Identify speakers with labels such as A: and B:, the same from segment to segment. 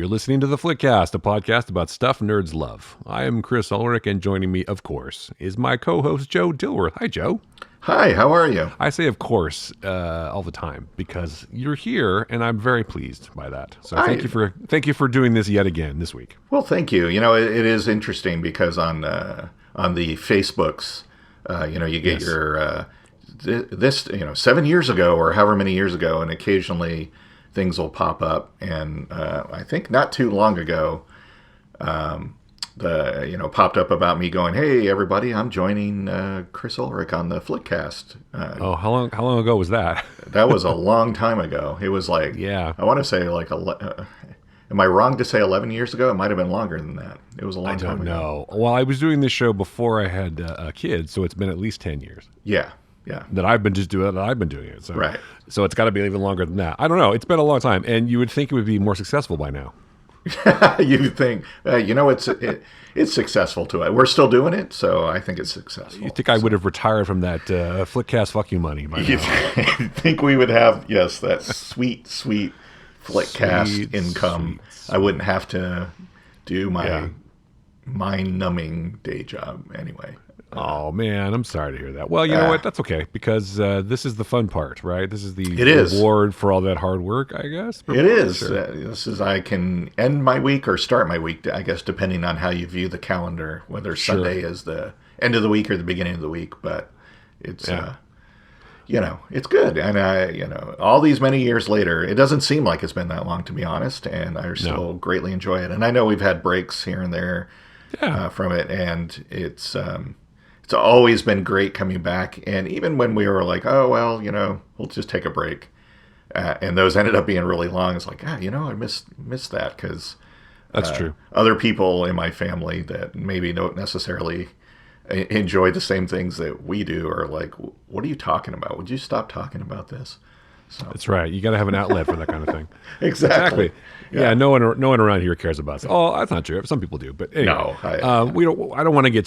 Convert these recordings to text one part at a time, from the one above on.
A: You're listening to The Flickcast, a podcast about stuff nerds love. I am Chris Ulrich, and joining me, of course, is my co-host, Joe Dilworth. Hi, Joe.
B: Hi, how are you?
A: I say of course all the time because you're here, and I'm very pleased by that. So thank you for doing this yet again this week.
B: Well, thank you. You know, it is interesting because on the Facebooks, you get your this 7 years ago or however many years ago, and occasionally things will pop up. And I think not too long ago, popped up about me going, "Hey, everybody, I'm joining Chris Ulrich on the Flickcast."
A: How long ago was that?
B: That was a long time ago. It was like, I want to say like, am I wrong to say 11 years ago? It might have been longer than that. It was a long time ago.
A: I don't know. Well, I was doing this show before I had a kid, so it's been at least 10 years.
B: Yeah.
A: That I've been doing it. So,
B: right.
A: So it's got to be even longer than that. I don't know. It's been a long time, and you would think it would be more successful by now.
B: You think, it's successful to it. We're still doing it, so I think it's successful.
A: You think I would have retired from that Flickcast fuck you money by now?
B: You think we would have, that sweet Flickcast income. Sweet. I wouldn't have to do my mind-numbing day job anyway.
A: Oh, man, I'm sorry to hear that. Well, you know what? That's okay, because this is the fun part, right? This is the reward for all that hard work, I guess.
B: It is. Sure. This is, I can end my week or start my week, I guess, depending on how you view the calendar, whether Sunday is the end of the week or the beginning of the week. But it's, it's good. And, all these many years later, it doesn't seem like it's been that long, to be honest, and I still greatly enjoy it. And I know we've had breaks here and there from it, and it's always been great coming back. And even when we were like, we'll just take a break. And those ended up being really long. It's like, I missed that because
A: that's true.
B: Other people in my family that maybe don't necessarily enjoy the same things that we do are like, what are you talking about? Would you stop talking about this? So.
A: That's right. You got to have an outlet for that kind of thing.
B: Exactly.
A: Yeah. No one around here cares about it. Oh, that's not true. Some people do, but anyway,
B: no.
A: I don't want to get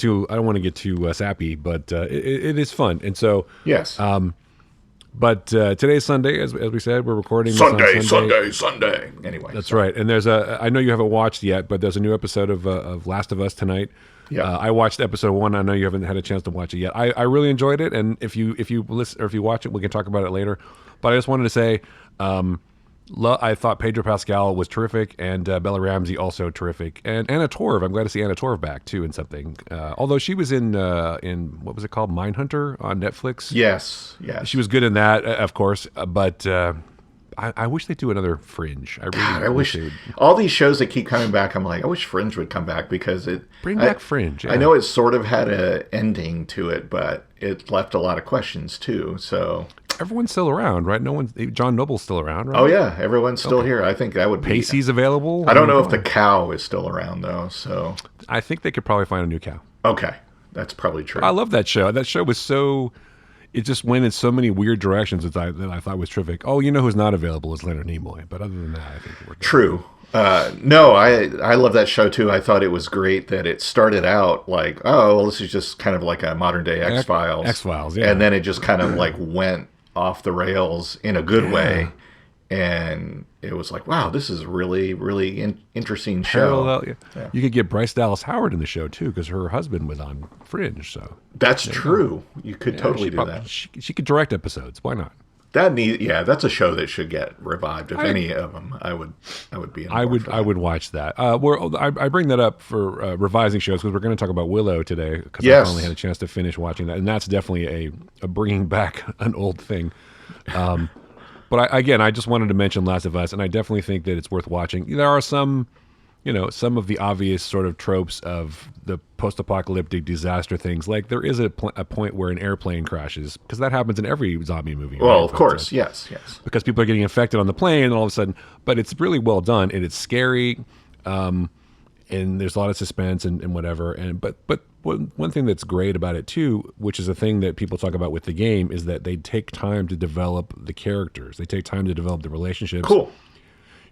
A: too sappy, but it is fun, and so
B: yes.
A: But today's Sunday, as we said, we're recording
B: Sunday. Anyway,
A: that's right. And there's I know you haven't watched yet, but there's a new episode of Last of Us tonight. Yeah, I watched episode 1. I know you haven't had a chance to watch it yet. I really enjoyed it, and if you listen or if you watch it, we can talk about it later. But I just wanted to say, I thought Pedro Pascal was terrific, and Bella Ramsey also terrific, and Anna Torv. I'm glad to see Anna Torv back too in something. Although she was in what was it called, Mindhunter on Netflix?
B: Yes.
A: She was good in that, of course. But I wish they'd do another Fringe.
B: I wish all these shows that keep coming back. I'm like, I wish Fringe would come back because
A: bring back Fringe. Yeah.
B: I know it sort of had an ending to it, but it left a lot of questions too. So.
A: Everyone's still around, right? John Noble's still around, right?
B: Oh, yeah. Everyone's still here. I think that would be...
A: Pacey's available?
B: I don't know if the cow is still around, though, so...
A: I think they could probably find a new cow.
B: Okay. That's probably true.
A: I love that show. That show was so... It just went in so many weird directions that I thought was terrific. Oh, you know who's not available is Leonard Nimoy. But other than that, I think it worked.
B: True. No, I love that show, too. I thought it was great that it started out like, this is just kind of like a modern-day X-Files.
A: X-Files, yeah.
B: And then it just kind of like went off the rails in a good way, and it was like, wow, this is really, really interesting show.
A: You could get Bryce Dallas Howard in the show too, because her husband was on Fringe. So
B: that's true. You could totally do that.
A: She could direct episodes. Why not?
B: That's a show that should get revived. If any of them, I would be.
A: I would watch that. I bring that up for revising shows because we're going to talk about Willow today because I finally had a chance to finish watching that, and that's definitely a bringing back an old thing. But I just wanted to mention Last of Us, and I definitely think that it's worth watching. There are some of the obvious sort of tropes of the post-apocalyptic disaster things. Like there is a point where an airplane crashes, because that happens in every zombie movie.
B: Well,
A: right?
B: of course, yes.
A: Because people are getting infected on the plane, and all of a sudden, but it's really well done, and it's scary, and there's a lot of suspense and whatever. But one thing that's great about it too, which is a thing that people talk about with the game, is that they take time to develop the characters. They take time to develop the relationships.
B: Cool.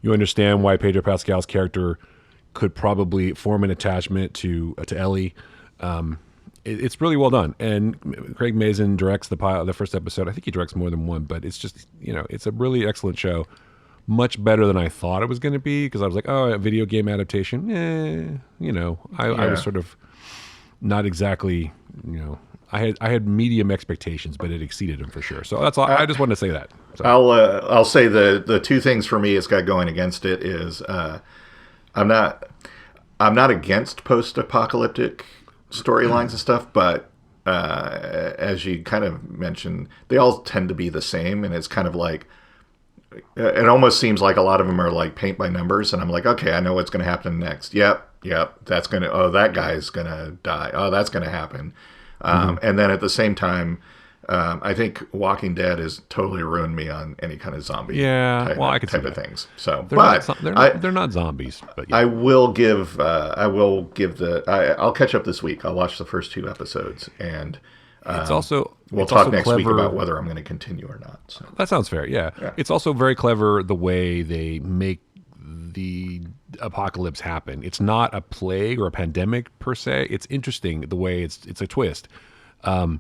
A: You understand why Pedro Pascal's character could probably form an attachment to Ellie. It's really well done. And Craig Mazin directs the first episode. I think he directs more than one, but it's just, it's a really excellent show. much better than I thought it was going to be, because I was like, oh, a video game adaptation. I was sort of not exactly, I had medium expectations, but it exceeded them for sure. So that's all. I just wanted to say that. So.
B: I'll say the two things for me it's got going against it is I'm not against post-apocalyptic storylines and stuff, but as you kind of mentioned, they all tend to be the same, and it's kind of like it almost seems like a lot of them are like paint by numbers, and I'm like, okay, I know what's going to happen next. Yep, that's going to. Oh, that guy's going to die. Oh, that's going to happen. And then at the same time, I think Walking Dead has totally ruined me on any kind of zombie type of things. So,
A: they're not zombies. But yeah.
B: I'll catch up this week. I'll watch the first 2 episodes, and we'll talk next week about whether I'm going to continue or not. So.
A: That sounds fair. Yeah, it's also very clever the way they make the apocalypse happen. It's not a plague or a pandemic per se. It's interesting the way it's a twist. And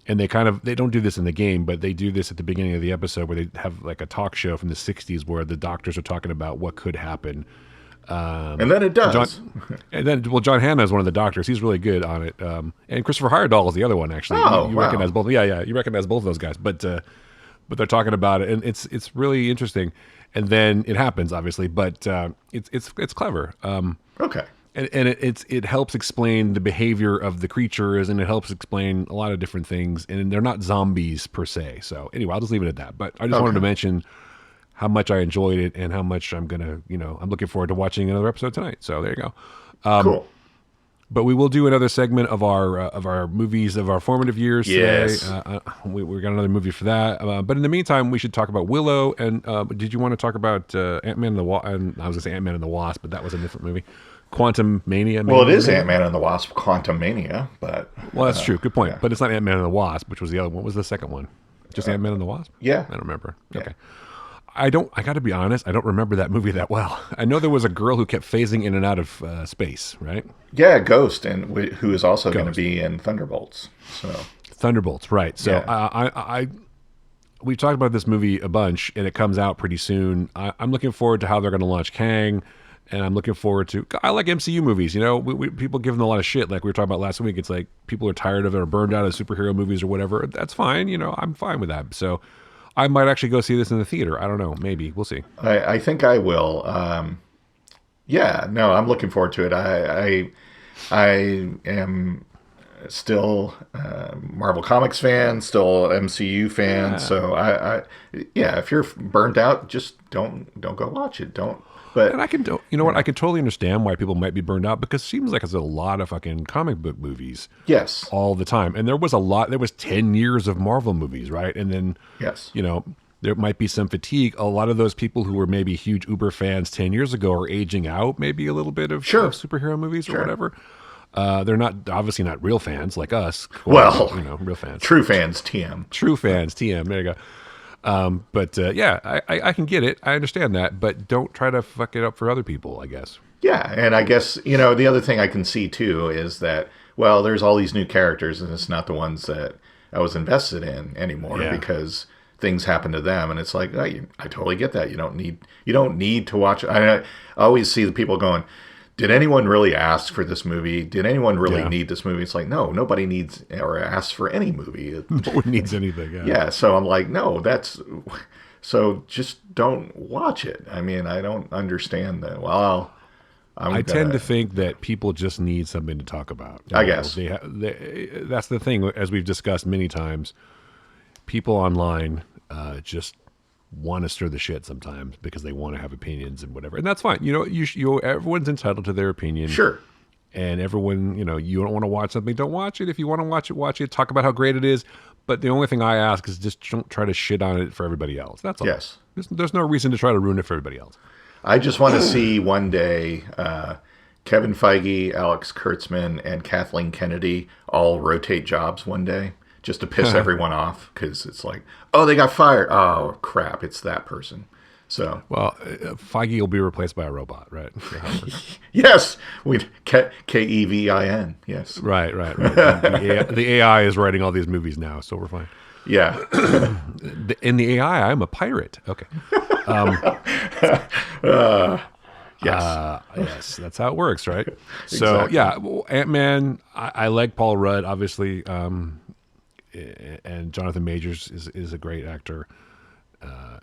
A: they don't do this in the game, but they do this at the beginning of the episode where they have like a talk show from the 60s where the doctors are talking about what could happen.
B: And then it does.
A: John Hannah is one of the doctors. He's really good on it. And Christopher Heyerdahl is the other one, actually.
B: Oh,
A: you recognize both. Yeah, you recognize both of those guys. But they're talking about it, and it's really interesting. And then it happens, obviously, but it's clever.
B: Okay.
A: And it helps explain the behavior of the creatures, and it helps explain a lot of different things. And they're not zombies per se. So anyway, I'll just leave it at that. But I just wanted to mention how much I enjoyed it and how much I'm looking forward to watching another episode tonight. So there you go.
B: Cool.
A: But we will do another segment of our movies of our formative years.
B: Yes.
A: Today. We got another movie for that. But in the meantime, we should talk about Willow. And did you want to talk about Ant-Man and the Wasp? I was going to say Ant-Man and the Wasp, but that was a different movie. Quantum Mania.
B: Well, it is Ant-Man and the Wasp, Quantum Mania, but...
A: Well, that's true. Good point. Yeah. But it's not Ant-Man and the Wasp, which was the other one. What was the second one? Just Ant-Man and the Wasp?
B: Yeah.
A: I don't remember.
B: Yeah.
A: Okay. I got to be honest, I don't remember that movie that well. I know there was a girl who kept phasing in and out of space, right?
B: Yeah, Ghost, and who is also going to be in Thunderbolts. So
A: Thunderbolts, right. So we talked about this movie a bunch, and it comes out pretty soon. I'm looking forward to how they're going to launch Kang. And I'm looking forward to... I like MCU movies, people give them a lot of shit. Like we were talking about last week, it's like people are tired of it or burned out of superhero movies or whatever. That's fine, I'm fine with that. So I might actually go see this in the theater. I don't know. Maybe. We'll see.
B: I think I will. I'm looking forward to it. I am still Marvel Comics fan, still MCU fan. Yeah. So if you're burned out, just don't go watch it. Don't.
A: And I can, I can totally understand why people might be burned out, because it seems like there's a lot of fucking comic book movies.
B: Yes.
A: All the time. And there was 10 years of Marvel movies, right? And then,
B: yes,
A: there might be some fatigue. A lot of those people who were maybe huge Uber fans 10 years ago are aging out maybe a little bit of superhero movies or whatever. They're obviously not real fans like us. Real fans.
B: True fans, TM.
A: True fans, TM. There you go. I can get it. I understand that, but don't try to fuck it up for other people, I guess.
B: Yeah, and I guess, the other thing I can see too is that, well, there's all these new characters and it's not the ones that I was invested in anymore because things happen to them, and it's like, I totally get that. You don't need to watch. I always see the people going, did anyone really ask for this movie? Did anyone really need this movie? It's like, no, nobody needs or asks for any movie.
A: No one needs anything.
B: Yeah, so I'm like, no, so just don't watch it. I mean, I don't understand that. Well,
A: I tend to think that people just need something to talk about.
B: I guess.
A: That's the thing, as we've discussed many times. People online just want to stir the shit sometimes because they want to have opinions and whatever, and that's fine. Everyone's entitled to their opinion.
B: Sure.
A: And everyone, you don't want to watch something, don't watch it. If you want to watch it. Talk about how great it is. But the only thing I ask is just don't try to shit on it for everybody else. That's all.
B: Yes.
A: There's no reason to try to ruin it for everybody else.
B: I just want to see one day Kevin Feige, Alex Kurtzman, and Kathleen Kennedy all rotate jobs one day, just to piss everyone off, because it's like, oh, they got fired. Oh, crap, it's that person. So,
A: well, Feige will be replaced by a robot, right?
B: Yes, Kevin. Yes,
A: right. The AI is writing all these movies now, so we're fine.
B: Yeah.
A: In the AI, I'm a pirate. Okay.
B: Yes.
A: Yes, that's how it works, right? So
B: Exactly.
A: yeah, well, Ant-Man. I like Paul Rudd, obviously, and Jonathan Majors is a great actor.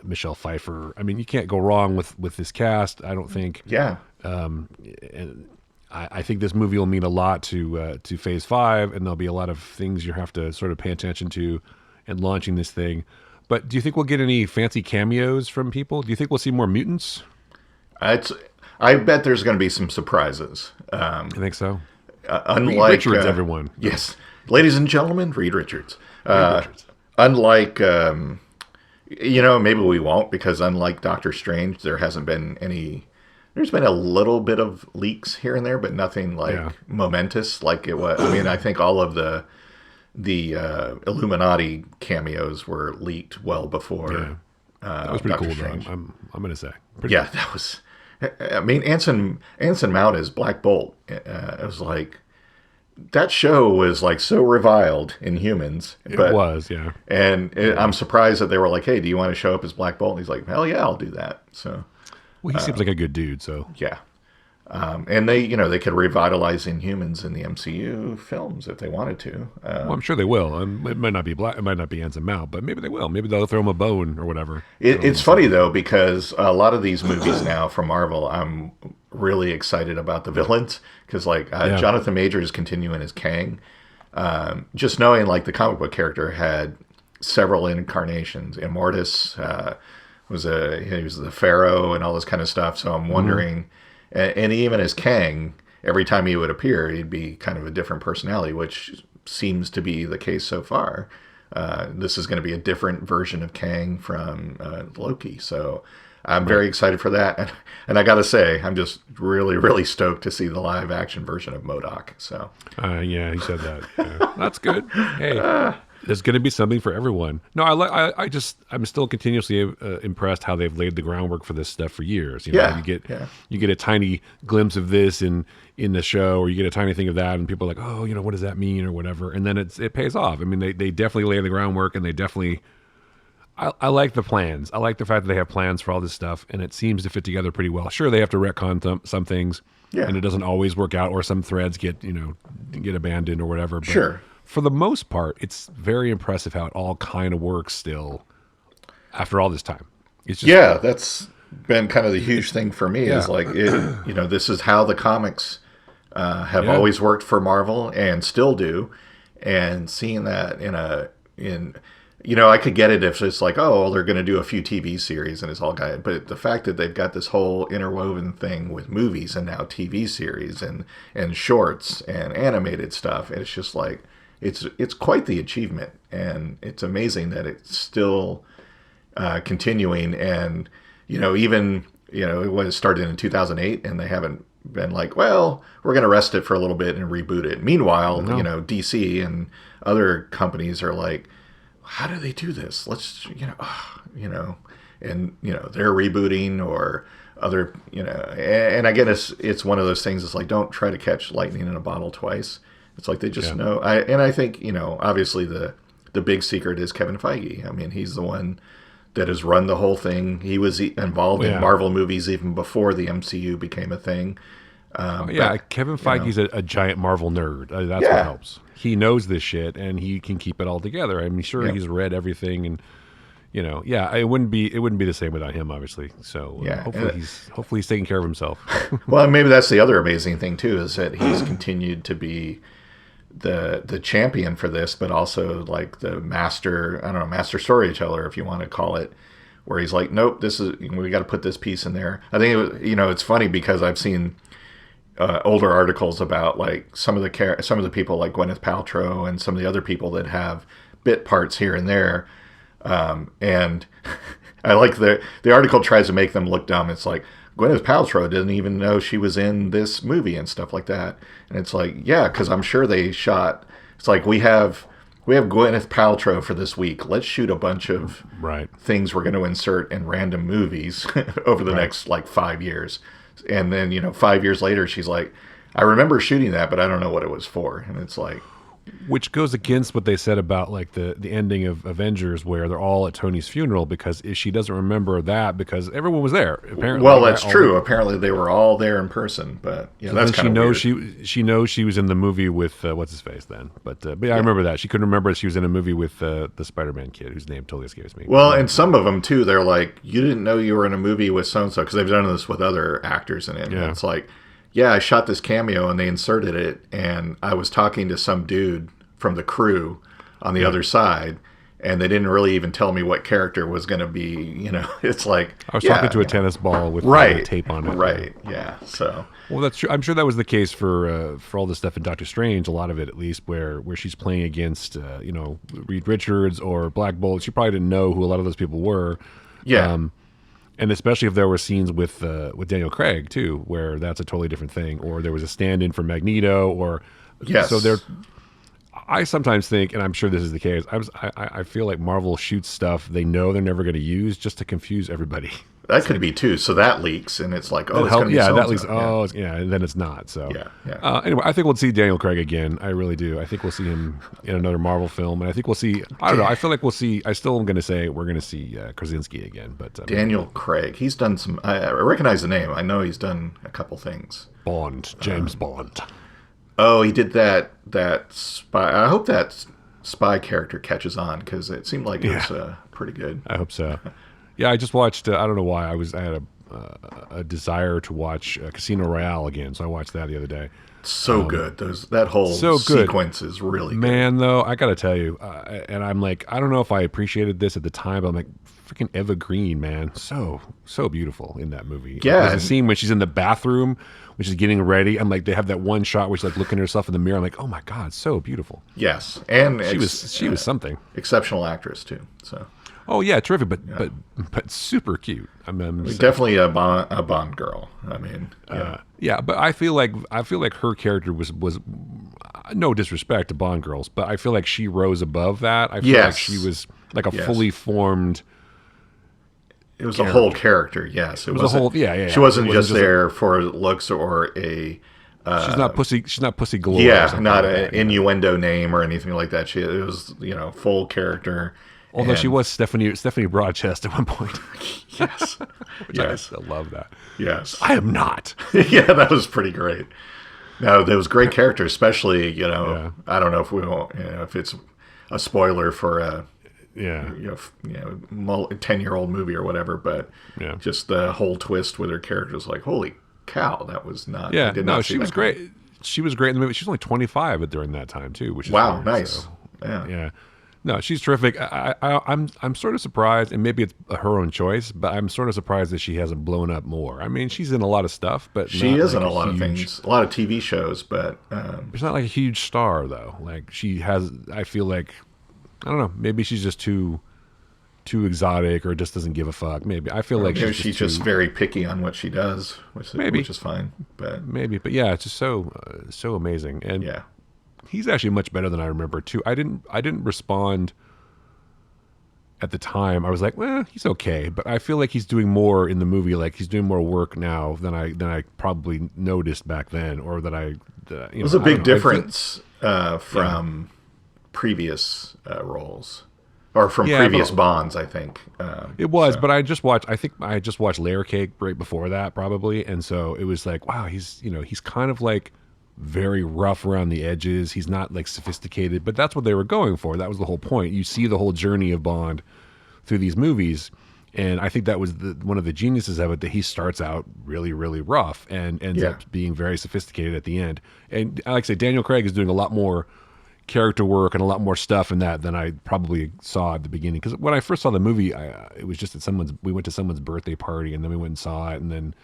A: Michelle Pfeiffer. I mean, you can't go wrong with this cast. I don't think.
B: Yeah.
A: And I think this movie will mean a lot to Phase 5, and there'll be a lot of things you have to sort of pay attention to in launching this thing. But do you think we'll get any fancy cameos from people? Do you think we'll see more mutants?
B: I bet there's going to be some surprises.
A: I think so.
B: Unlike
A: Reed Richards, everyone.
B: Yes, ladies and gentlemen, Reed Richards.
A: Reed Richards.
B: Unlike, maybe we won't, because unlike Doctor Strange, there hasn't been any. There's been a little bit of leaks here and there, but nothing momentous like it was. I mean, I think all of the Illuminati cameos were leaked well before.
A: Yeah. That was pretty
B: Doctor
A: cool,
B: Strange.
A: though. I'm going to say.
B: Yeah, that was. I mean, Anson Mount as Black Bolt. It was like that show was like so reviled in Humans.
A: It was, yeah.
B: And I'm surprised that they were like, "Hey, do you want to show up as Black Bolt?" And he's like, "Hell yeah, I'll do that." So.
A: Well, he seems like a good dude, so
B: Yeah. And they could revitalize Inhumans in the MCU films if they wanted to.
A: well, I'm sure they will. It might not be Black, it might not be Anson Mount, but maybe they will. Maybe they'll throw him a bone or whatever.
B: It's funny though, because a lot of these movies now from Marvel, I'm really excited about the villains, because Jonathan Majors continuing as Kang. Just knowing like the comic book character had several incarnations. Immortus he was the Pharaoh and all this kind of stuff. So I'm wondering. And even as Kang, every time he would appear, he'd be kind of a different personality, which seems to be the case so far. This is going to be a different version of Kang from Loki. So I'm very excited for that. And I got to say, I'm just really, really stoked to see the live action version of MODOK. So
A: yeah, he said that. Yeah. That's good. Hey. There's going to be something for everyone. No, I'm still continuously impressed how they've laid the groundwork for this stuff for years. You get a tiny glimpse of this in the show, or you get a tiny thing of that, and people are like, oh, what does that mean, or whatever, and then it pays off. I mean, they definitely lay the groundwork, and they definitely. I like the plans. I like the fact that they have plans for all this stuff, and it seems to fit together pretty well. Sure, they have to retcon some things, and it doesn't always work out, or some threads get abandoned or whatever. But
B: sure.
A: For the most part, it's very impressive how it all kind of works still after all this time. It's just,
B: that's been kind of the huge thing for me is like, this is how the comics have always worked for Marvel and still do. And seeing that I could get it if it's like, oh, they're going to do a few TV series and it's all got it. But the fact that they've got this whole interwoven thing with movies and now TV series and shorts and animated stuff, it's just like, it's quite the achievement, and it's amazing that it's still continuing. And it was started in 2008, and they haven't been like, well, we're going to rest it for a little bit and reboot it. Meanwhile, DC and other companies are like, how do they do this? Let's and they're rebooting or other and I guess it's one of those things. It's like, don't try to catch lightning in a bottle twice. It's like they just know. I think, obviously the big secret is Kevin Feige. I mean, he's the one that has run the whole thing. He was involved in Marvel movies even before the MCU became a thing.
A: Kevin Feige's a giant Marvel nerd. That's what helps. He knows this shit, and he can keep it all together. I'm sure he's read everything, and it wouldn't be the same without him, obviously. So hopefully he's taking care of himself.
B: Well, maybe that's the other amazing thing too, is that he's continued to be the champion for this, but also like the master storyteller, if you want to call it, where he's like, nope, we got to put this piece in there. I think it's funny because I've seen older articles about like some of the people like Gwyneth Paltrow and some of the other people that have bit parts here and there, and I like the article tries to make them look dumb. It's like, Gwyneth Paltrow didn't even know she was in this movie and stuff like that. And it's like, yeah, because I'm sure they shot. It's like, we have Gwyneth Paltrow for this week. Let's shoot a bunch of things we're going to insert in random movies over the next like 5 years. And then 5 years later, she's like, I remember shooting that, but I don't know what it was for. And it's like,
A: Which goes against what they said about like the ending of Avengers, where they're all at Tony's funeral, because she doesn't remember that because everyone was there. Apparently,
B: well, that's true. Apparently, they were all there in person. But yeah, so that's kind of weird.
A: She knows she was in the movie with what's his face then. But yeah, I remember that she couldn't remember that she was in a movie with the Spider-Man kid whose name totally escapes me.
B: Well, and some of them too, they're like, you didn't know you were in a movie with so and so, because they've done this with other actors in it. Yeah. And it's like, yeah, I shot this cameo and they inserted it, and I was talking to some dude from the crew on the other side, and they didn't really even tell me what character was going to be. It's like
A: I was talking to a tennis ball with tape on it.
B: Right. Yeah. So.
A: Well, that's true. I'm sure that was the case for all the stuff in Doctor Strange. A lot of it, at least, where she's playing against Reed Richards or Black Bolt. She probably didn't know who a lot of those people were.
B: Yeah.
A: And especially if there were scenes with Daniel Craig too, where that's a totally different thing, or there was a stand-in for Magneto, or
B: yes.
A: So I sometimes think, and I'm sure this is the case, I feel like Marvel shoots stuff they know they're never going to use just to confuse everybody.
B: That could be too. So that leaks, and it's like, oh, it's going to be
A: that leaks. Oh, yeah, and then it's not. So
B: yeah.
A: Anyway, I think we'll see Daniel Craig again. I really do. I think we'll see him in another Marvel film, and I think we'll see. I don't know. I feel like we'll see. I still am going to say we're going to see Krasinski again, but
B: Daniel Craig. He's done some. I recognize the name. I know he's done a couple things.
A: James Bond.
B: Oh, he did that spy. I hope that spy character catches on, because it seemed like it was pretty good.
A: I hope so. Yeah, I just watched. I don't know why. I had a desire to watch Casino Royale again, so I watched that the other day.
B: So good. That whole sequence is really good.
A: Man, though, I got to tell you, and I'm like, I don't know if I appreciated this at the time, but I'm like, freaking Eva Green, man, so beautiful in that movie.
B: Yeah,
A: there's a scene when she's in the bathroom, when she's getting ready. I'm like, they have that one shot where she's like looking at herself in the mirror. I'm like, oh my god, so beautiful.
B: Yes, and
A: she was something.
B: Exceptional actress too. So.
A: Oh yeah, terrific, but super cute. I'm
B: definitely a Bond girl. I mean,
A: yeah, but I feel like her character was no disrespect to Bond girls, but I feel like she rose above that. I feel like she was like a fully formed.
B: It was a whole character. Yes, it was a whole. Yeah. She wasn't just there for looks or a.
A: She's not pussy galore.
B: Yeah, not an innuendo name or anything like that. It was full character.
A: Although she was Stephanie Broadchest at one point.
B: Yes.
A: Which I still love that.
B: Yes.
A: I am not.
B: Yeah, that was pretty great. No, there was great character, especially, I don't know if we won't, if it's a spoiler for a 10-year-old movie or whatever, but just the whole twist with her character is like, holy cow, that was not.
A: Yeah, she was great. She was great in the movie. She was only 25 during that time too, which is
B: wow,
A: weird,
B: nice.
A: So,
B: yeah.
A: No, she's terrific. I'm sort of surprised, and maybe it's her own choice, but I'm sort of surprised that she hasn't blown up more. I mean, she's in a lot of stuff, but
B: she is in a lot of things, a lot of TV shows, but
A: she's not like a huge star though. Like she has, I feel like, I don't know, maybe she's just too exotic, or just doesn't give a fuck. Maybe I feel like
B: she's just very picky on what she does, which is fine. But
A: yeah, it's just so amazing, and
B: yeah.
A: He's actually much better than I remember too. I didn't respond at the time. I was like, well, he's okay, but I feel like he's doing more in the movie. Like he's doing more work now than I probably noticed back then, or that I.
B: It was a big difference from previous roles, or from previous Bonds. I think
A: it was, but I just watched. I think I just watched Layer Cake right before that, probably, and so it was like, wow, he's kind of like. Very rough around the edges. He's not like sophisticated, but that's what they were going for. That was the whole point. You see the whole journey of Bond through these movies, and I think that was one of the geniuses of it, that he starts out really, really rough and ends up being very sophisticated at the end. And like I say, Daniel Craig is doing a lot more character work and a lot more stuff in that than I probably saw at the beginning. Because when I first saw the movie, it was just we went to someone's birthday party, and then we went and saw it, and then.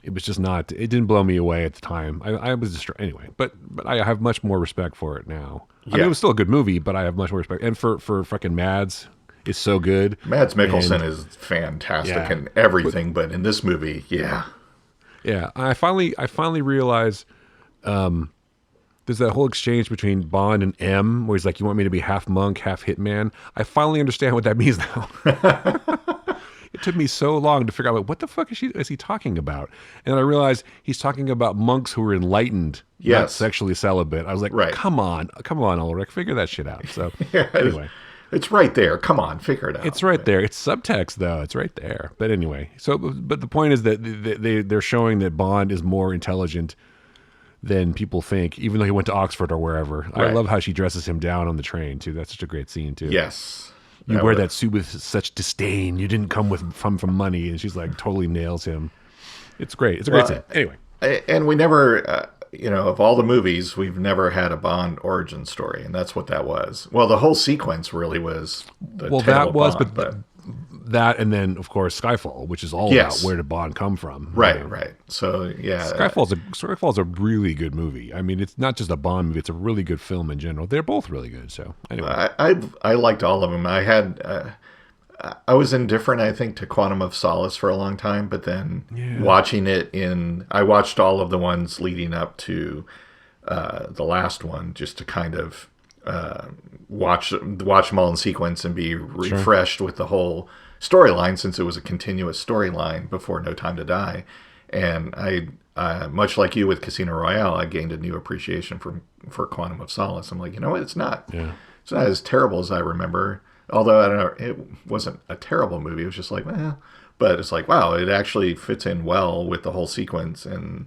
A: It was just not. It didn't blow me away at the time. I was distracted anyway, but I have much more respect for it now. I mean, it was still a good movie, but I have much more respect. And for fucking Mads, is so good.
B: Mads Mikkelsen is fantastic in everything, but in this movie, yeah.
A: I finally realized there's that whole exchange between Bond and M, where he's like, "You want me to be half monk, half hitman?" I finally understand what that means now. It took me so long to figure out, like, what the fuck is he talking about? And then I realized he's talking about monks who were enlightened, not sexually celibate. I was like, come on, Ulrich, figure that shit out. So anyway.
B: It's right there. Come on, figure it out.
A: It's right there. It's subtext, though. It's right there. But anyway, but the point is that they're showing that Bond is more intelligent than people think, even though he went to Oxford or wherever. Right. I love how she dresses him down on the train, too. That's such a great scene, too.
B: Yes.
A: You wear that suit with such disdain. You didn't come from money. And she's like, totally nails him. It's great. It's a great scene. Anyway.
B: And we never... of all the movies, we've never had a Bond origin story, and that's what that was. Well, the whole sequence really was the tale of Bond,
A: but that, and then of course Skyfall, which is all about where did Bond come from.
B: Right. So yeah,
A: Skyfall's a really good movie. I mean, it's not just a Bond movie; it's a really good film in general. They're both really good. So anyway,
B: I liked all of them. I was indifferent, I think, to Quantum of Solace for a long time, but then watching it I watched all of the ones leading up to the last one, just to kind of watch them all in sequence and be refreshed with the whole storyline, since it was a continuous storyline before No Time to Die. And I much like you with Casino Royale, I gained a new appreciation for Quantum of Solace. I'm like, you know what? It's not as terrible as I remember. Although, I don't know, it wasn't a terrible movie. It was just like, but it's like, wow, it actually fits in well with the whole sequence, and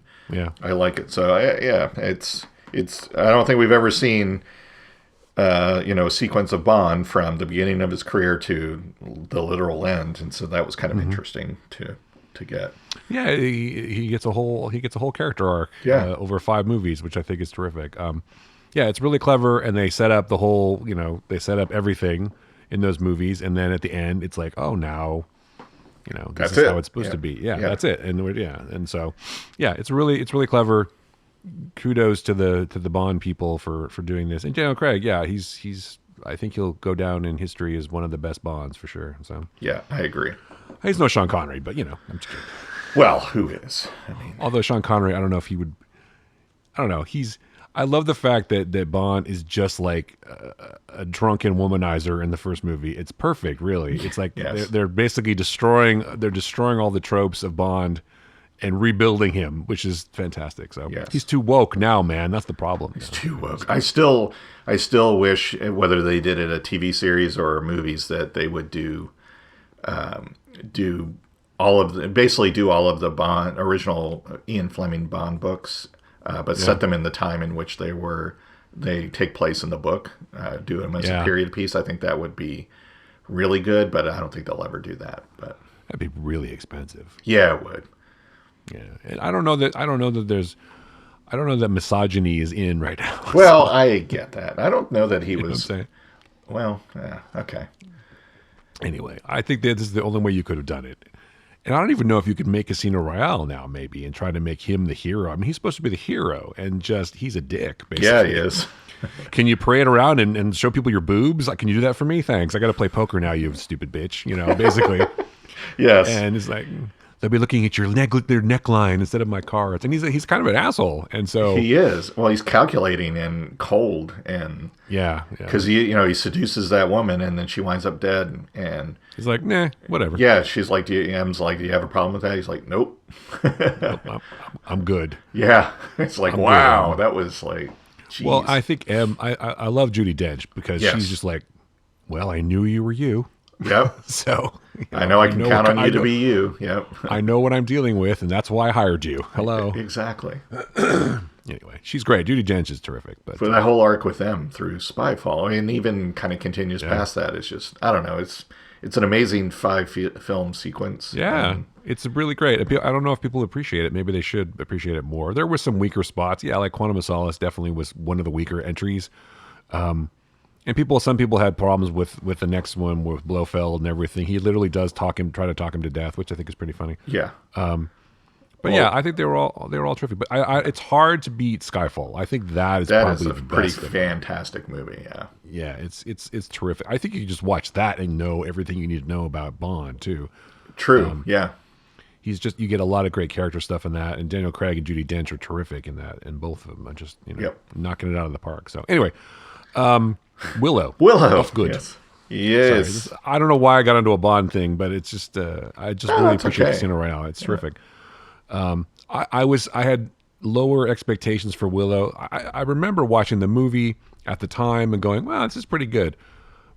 B: I like it. So, it's. I don't think we've ever seen, a sequence of Bond from the beginning of his career to the literal end, and so that was kind of interesting to get.
A: Yeah, he gets a whole character arc over 5 movies, which I think is terrific. It's really clever, and they set up the whole, they set up everything in those movies, and then at the end it's like, oh, now this is how it's supposed to be. That's it. And so it's really clever. Kudos to the Bond people for doing this. And Daniel Craig, he's I think he'll go down in history as one of the best Bonds for sure. So
B: I agree.
A: He's no Sean Connery, but I'm just kidding.
B: Well, who is?
A: Although Sean Connery, I don't know if he would. I don't know. I love the fact that Bond is just like a drunken womanizer in the first movie. It's perfect, really. It's like they're basically destroying all the tropes of Bond and rebuilding him, which is fantastic. So he's too woke now, man. That's the problem.
B: He's too woke. I still wish, whether they did it a TV series or movies, that they would do all of the Bond original Ian Fleming Bond books. But set them in the time in which they take place in the book. Do them as a period piece. I think that would be really good, but I don't think they'll ever do that. But
A: that'd be really expensive.
B: Yeah, it would.
A: Yeah, and I don't know that misogyny is in right now.
B: Well, I get that. I don't know that he was. Well, okay.
A: Anyway, I think that this is the only way you could have done it. And I don't even know if you could make Casino Royale now, maybe, and try to make him the hero. I mean, he's supposed to be the hero, and he's a dick, basically.
B: Yeah, he is.
A: Can you parade around and show people your boobs? Like, can you do that for me? Thanks. I got to play poker now, you stupid bitch. Basically.
B: Yes.
A: And it's like, they'll be looking at their neckline instead of my cards. And he's kind of an asshole. And so
B: he is. Well, he's calculating and cold, and because he seduces that woman, and then she winds up dead, and
A: he's like, nah, whatever.
B: Yeah, she's like, do you have a problem with that? He's like, nope.
A: Nope, I'm good.
B: Yeah, it's like, wow, that was like, geez.
A: Well, I think I love Judi Dench because she's just like, well, I knew you were you.
B: Yep.
A: So
B: I know I can count on you to be you. Yep.
A: I know what I'm dealing with, and that's why I hired you. Hello.
B: Exactly.
A: Anyway, she's great. Judi Dench is terrific. But
B: for that whole arc with them through Spyfall, and even kind of continues past that, it's just, I don't know. It's an amazing 5-film sequence.
A: Yeah, it's really great. I don't know if people appreciate it. Maybe they should appreciate it more. There were some weaker spots. Yeah, like Quantum of Solace definitely was one of the weaker entries. And some people had problems with the next one with Blofeld and everything. He literally does try to talk him to death, which I think is pretty funny.
B: Yeah.
A: I think they were all terrific. But it's hard to beat Skyfall. I think that is probably
B: a pretty fantastic movie. Yeah.
A: Yeah, it's terrific. I think you can just watch that and know everything you need to know about Bond too.
B: True. Yeah.
A: You get a lot of great character stuff in that, and Daniel Craig and Judi Dench are terrific in that, and both of them are just knocking it out of the park. So anyway. Willow.
B: That's
A: good.
B: Yes. Yes.
A: Sorry, I don't know why I got into a Bond thing, but it's just I just really appreciate Casino Royale. It's terrific. I had lower expectations for Willow. I remember watching the movie at the time and going, well, this is pretty good.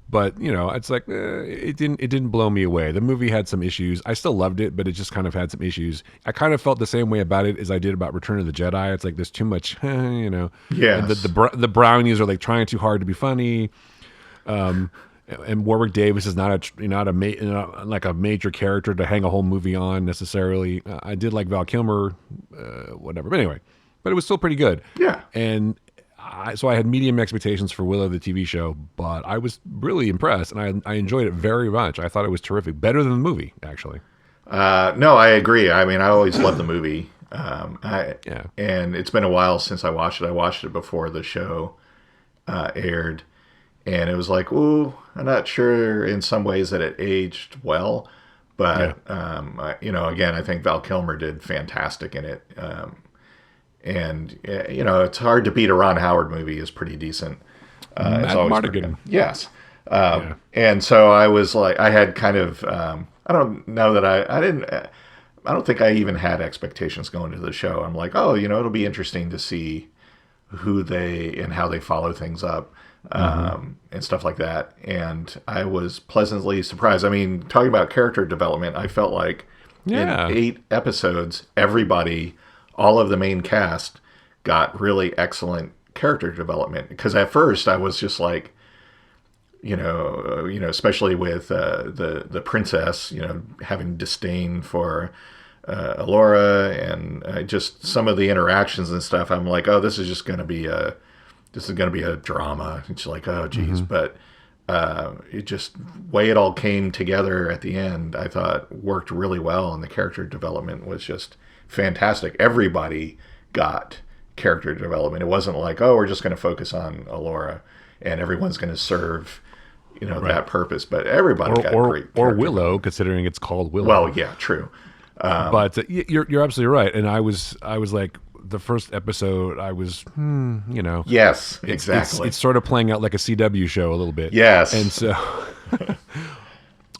A: But it's like it didn't blow me away. The movie had some issues. I still loved it, but it just kind of had some issues. I kind of felt the same way about it as I did about Return of the Jedi. It's like there's too much,
B: Yes.
A: And the brownies are like trying too hard to be funny. And Warwick Davis is not a major character to hang a whole movie on necessarily. I did like Val Kilmer, whatever. But anyway, it was still pretty good.
B: Yeah.
A: And so I had medium expectations for Willow, the TV show, but I was really impressed, and I enjoyed it very much. I thought it was terrific, better than the movie, actually.
B: No, I agree. I mean, I always loved the movie.
A: Yeah.
B: And it's been a while since I watched it. I watched it before the show aired, and it was like, ooh, I'm not sure in some ways that it aged well, but again, I think Val Kilmer did fantastic in it. And it's hard to beat a Ron Howard movie. Is pretty decent. It's always
A: Mardigan.
B: Yes. And so I was like, I had kind of, I don't know that I don't think I even had expectations going to the show. I'm like, oh, it'll be interesting to see who and how they follow things up, and stuff like that. And I was pleasantly surprised. I mean, talking about character development, I felt like in 8 episodes, all of the main cast got really excellent character development. Because at first I was just like, especially with the princess, having disdain for Alora, and just some of the interactions and stuff. I'm like, oh, this is going to be a drama. It's like, oh, geez. But it just way it all came together at the end, I thought worked really well, and the character development was just fantastic. Everybody got character development. It wasn't like, oh, we're just going to focus on Alora and everyone's going to serve that purpose, but everybody got great
A: or Willow, considering it's called Willow.
B: Well, yeah, true.
A: But you're absolutely right, and I was like, the first episode, I was
B: yes, exactly.
A: It's sort of playing out like a CW show a little bit.
B: Yes,
A: and so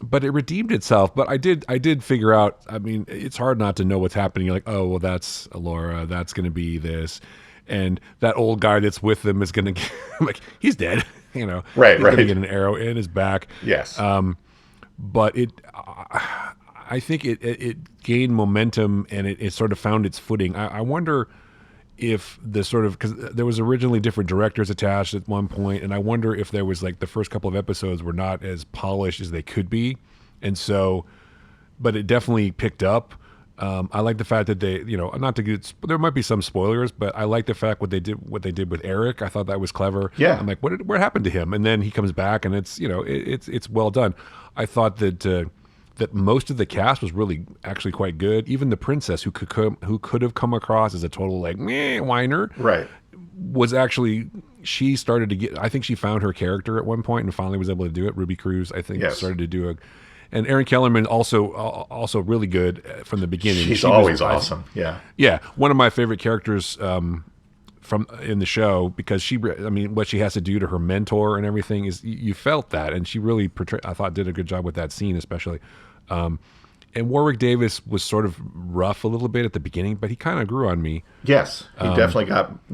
A: but it redeemed itself. But I did figure out, I mean, it's hard not to know what's happening. You're like, oh, well, that's Alora, that's going to be this, and that old guy that's with them is going to like, he's dead.
B: Right,
A: he's
B: right.
A: Going to get an arrow in his back.
B: Yes.
A: But I think it gained momentum, and it sort of found its footing. I wonder if because there was originally different directors attached at one point, and I wonder if there was like the first couple of episodes were not as polished as they could be, and so, but it definitely picked up. I like the fact that they, not to get, there might be some spoilers, but I like the fact what they did with Eric. I thought that was clever.
B: Yeah.
A: I'm like, what happened to him? And then he comes back, and it's, it's well done. I thought that most of the cast was really actually quite good. Even the princess, who could have come across as a total like whiner,
B: right,
A: was actually, she started to get. I think she found her character at one point and finally was able to do it. Ruby Cruz, I think, started to do it. And Erin Kellerman also really good from the beginning.
B: She's always awesome.
A: Yeah. One of my favorite characters from in the show, because what she has to do to her mentor and everything is, you felt that, and she really portrayed. I thought did a good job with that scene, especially. And Warwick Davis was sort of rough a little bit at the beginning, but he kind of grew on me.
B: Yes, he definitely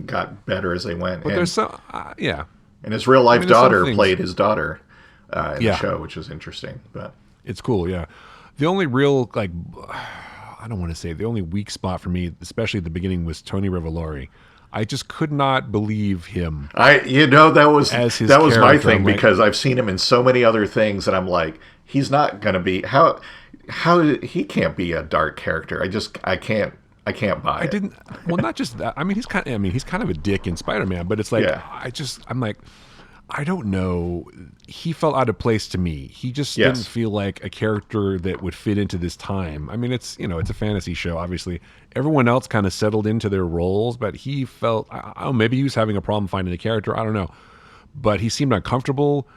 B: got better as they went.
A: But there's some,
B: And his real life daughter played his daughter in the show, which was interesting. But
A: it's cool, yeah. The only real, I don't want to say, the only weak spot for me, especially at the beginning, was Tony Revolori. I just could not believe him.
B: That was my thing, because I've seen him in so many other things, and I'm like, he's not going to be, how he can't be a dark character. I can't buy it.
A: Well, not just that. I mean, he's kind of a dick in Spider-Man, but it's like, I'm like, I don't know. He felt out of place to me. He just didn't feel like a character that would fit into this time. I mean, it's a fantasy show, obviously. Everyone else kind of settled into their roles, but he felt, maybe he was having a problem finding the character. I don't know. But he seemed uncomfortable,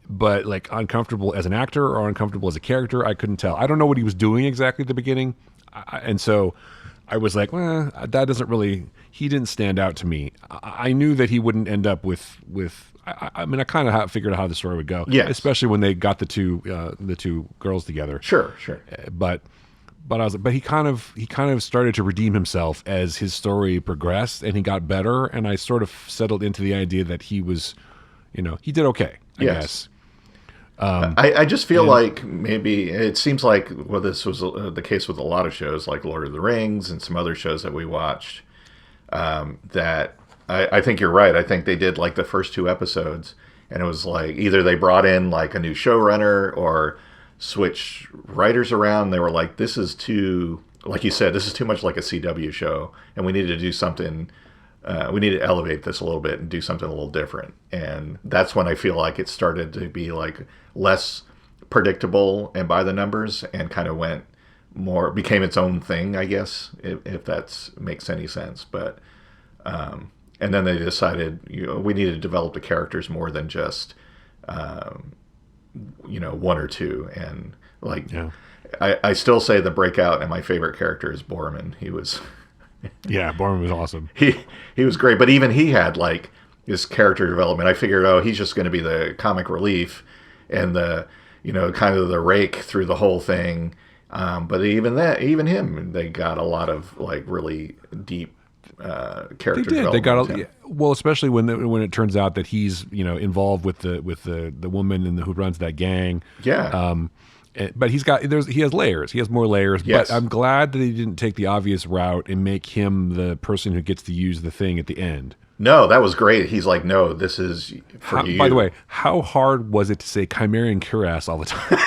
A: but like uncomfortable as an actor or uncomfortable as a character. I couldn't tell. I don't know what he was doing exactly at the beginning. And so I was like, that doesn't really, he didn't stand out to me. I knew that he wouldn't end up with I mean, I kind of figured out how the story would go.
B: Yes.
A: Especially when they got the two girls together.
B: Sure.
A: But I was, but he kind of started to redeem himself as his story progressed, and he got better. And I sort of settled into the idea that he was, he did okay, I guess.
B: I just feel like maybe it seems like this was the case with a lot of shows like Lord of the Rings and some other shows that we watched. That I think you're right. I think they did like the first 2 episodes, and it was like either they brought in like a new showrunner or switch writers around. They were like, this is too, like you said, this is too much like a CW show, and we need to do something. We need to elevate this a little bit and do something a little different. And that's when I feel like it started to be like less predictable and by the numbers, and kind of became its own thing, I guess, if that makes any sense. But and then they decided we need to develop the characters more than just 1 or 2. And like I still say the breakout and my favorite character is Borman. He was
A: Borman was awesome.
B: He was great, but even he had like his character development. I figured, he's just going to be the comic relief and the kind of the rake through the whole thing. But even him, they got a lot of like really deep character development. They got
A: well, especially when it turns out that he's involved with the woman who runs that gang.
B: Yeah.
A: But he has layers. He has more layers.
B: Yes.
A: But I'm glad that he didn't take the obvious route and make him the person who gets to use the thing at the end.
B: No, that was great. He's like, no, this is for you.
A: By the way, how hard was it to say Chimerian cuirass all the time?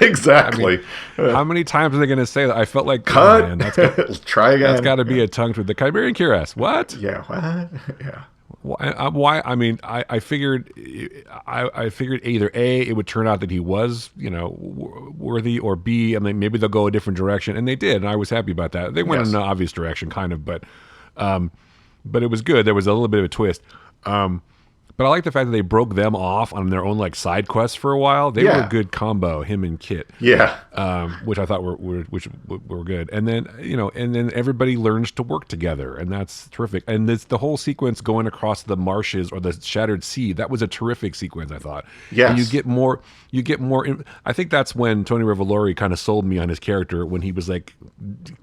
B: Exactly.
A: I mean, how many times are they going to say that? I felt like,
B: cut.
A: Oh, man,
B: try again.
A: That's got to be a tongue twister. The Chimerian cuirass. What?
B: Yeah. What? Yeah.
A: Why? I mean, I figured either A, it would turn out that he was, worthy, or B, I mean, maybe they'll go a different direction, and they did, and I was happy about that. They went in an obvious direction, kind of, but it was good. There was a little bit of a twist. But I like the fact that they broke them off on their own like side quests for a while. They were a good combo, him and Kit.
B: Yeah.
A: Which I thought were good. And then and then everybody learns to work together, and that's terrific. And the whole sequence going across the marshes or the shattered sea, that was a terrific sequence, I thought.
B: Yes.
A: And you get more. I think that's when Tony Revolori kind of sold me on his character, when he was like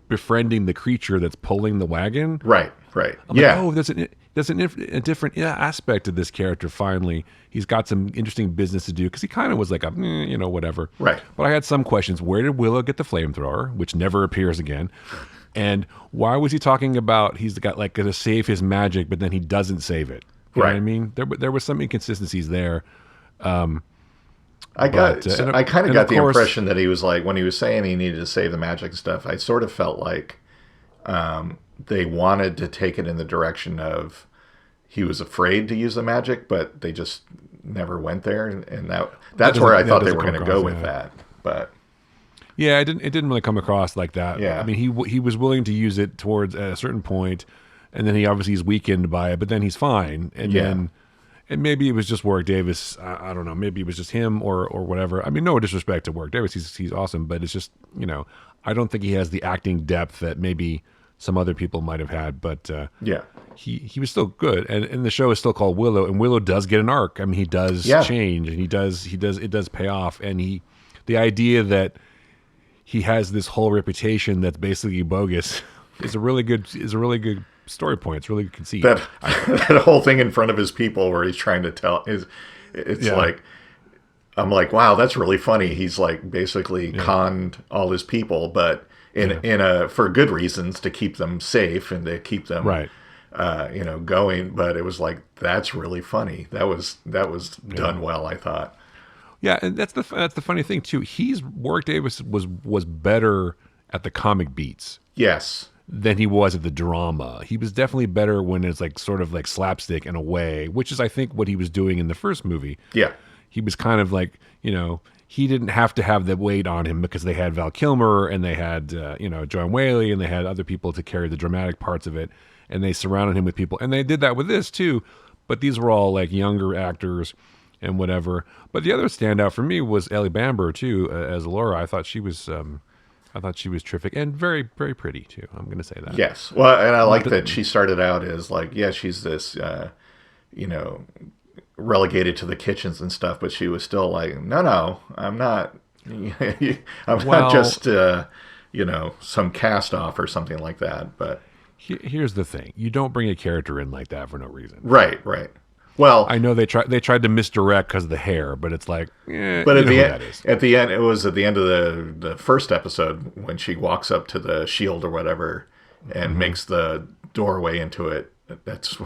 A: befriending the creature that's pulling the wagon.
B: Right.
A: I'm like, oh, there's a different aspect to this character. Finally, he's got some interesting business to do, because he kind of was like whatever.
B: Right.
A: But I had some questions. Where did Willow get the flamethrower, which never appears again? And why was he talking about he's got like going to save his magic, but then he doesn't save it? You know what I mean? There was some inconsistencies there.
B: I kind of got the impression that he was like, when he was saying he needed to save the magic and stuff, I sort of felt like they wanted to take it in the direction of he was afraid to use the magic, but they just never went there, and that's where I thought they were going to go with that. But
A: yeah, it didn't really come across like that.
B: Yeah.
A: I mean, he was willing to use it towards at a certain point, and then he obviously is weakened by it, but then he's fine, and maybe it was just Warwick Davis. I don't know. Maybe it was just him or whatever. I mean, no disrespect to Warwick Davis. He's awesome, but it's just I don't think he has the acting depth that maybe some other people might have had, but he was still good, and the show is still called Willow, and Willow does get an arc. I mean, he does change, and it does pay off, and the idea that he has this whole reputation that's basically bogus is a really good story point. It's really good conceit.
B: That whole thing in front of his people where he's trying to tell like, I'm like, wow, that's really funny. He's like basically conned all his people, but for good reasons, to keep them safe and to keep them going. But it was like, that's really funny. That was done well, I thought.
A: Yeah, and that's the funny thing too. Warwick Davis was better at the comic beats.
B: Yes.
A: Than he was at the drama. He was definitely better when it's like sort of like slapstick in a way, which is I think what he was doing in the first movie.
B: Yeah.
A: He was kind of like, he didn't have to have the weight on him because they had Val Kilmer and they had, Joan Whaley, and they had other people to carry the dramatic parts of it. And they surrounded him with people. And they did that with this too. But these were all like younger actors and whatever. But the other standout for me was Ellie Bamber too, as Laura. I thought she was terrific and very, very pretty too. I'm going to say that.
B: Yes. Well, and I like that she started out as like, she's this, relegated to the kitchens and stuff, but she was still like, no, I'm not. I'm not just some cast off or something like that. But
A: here's the thing: you don't bring a character in like that for no reason.
B: Right. Well,
A: I know they tried to misdirect because of the hair, but it's like,
B: but at the end, it was at the end of the first episode when she walks up to the shield or whatever and makes the doorway into it. That's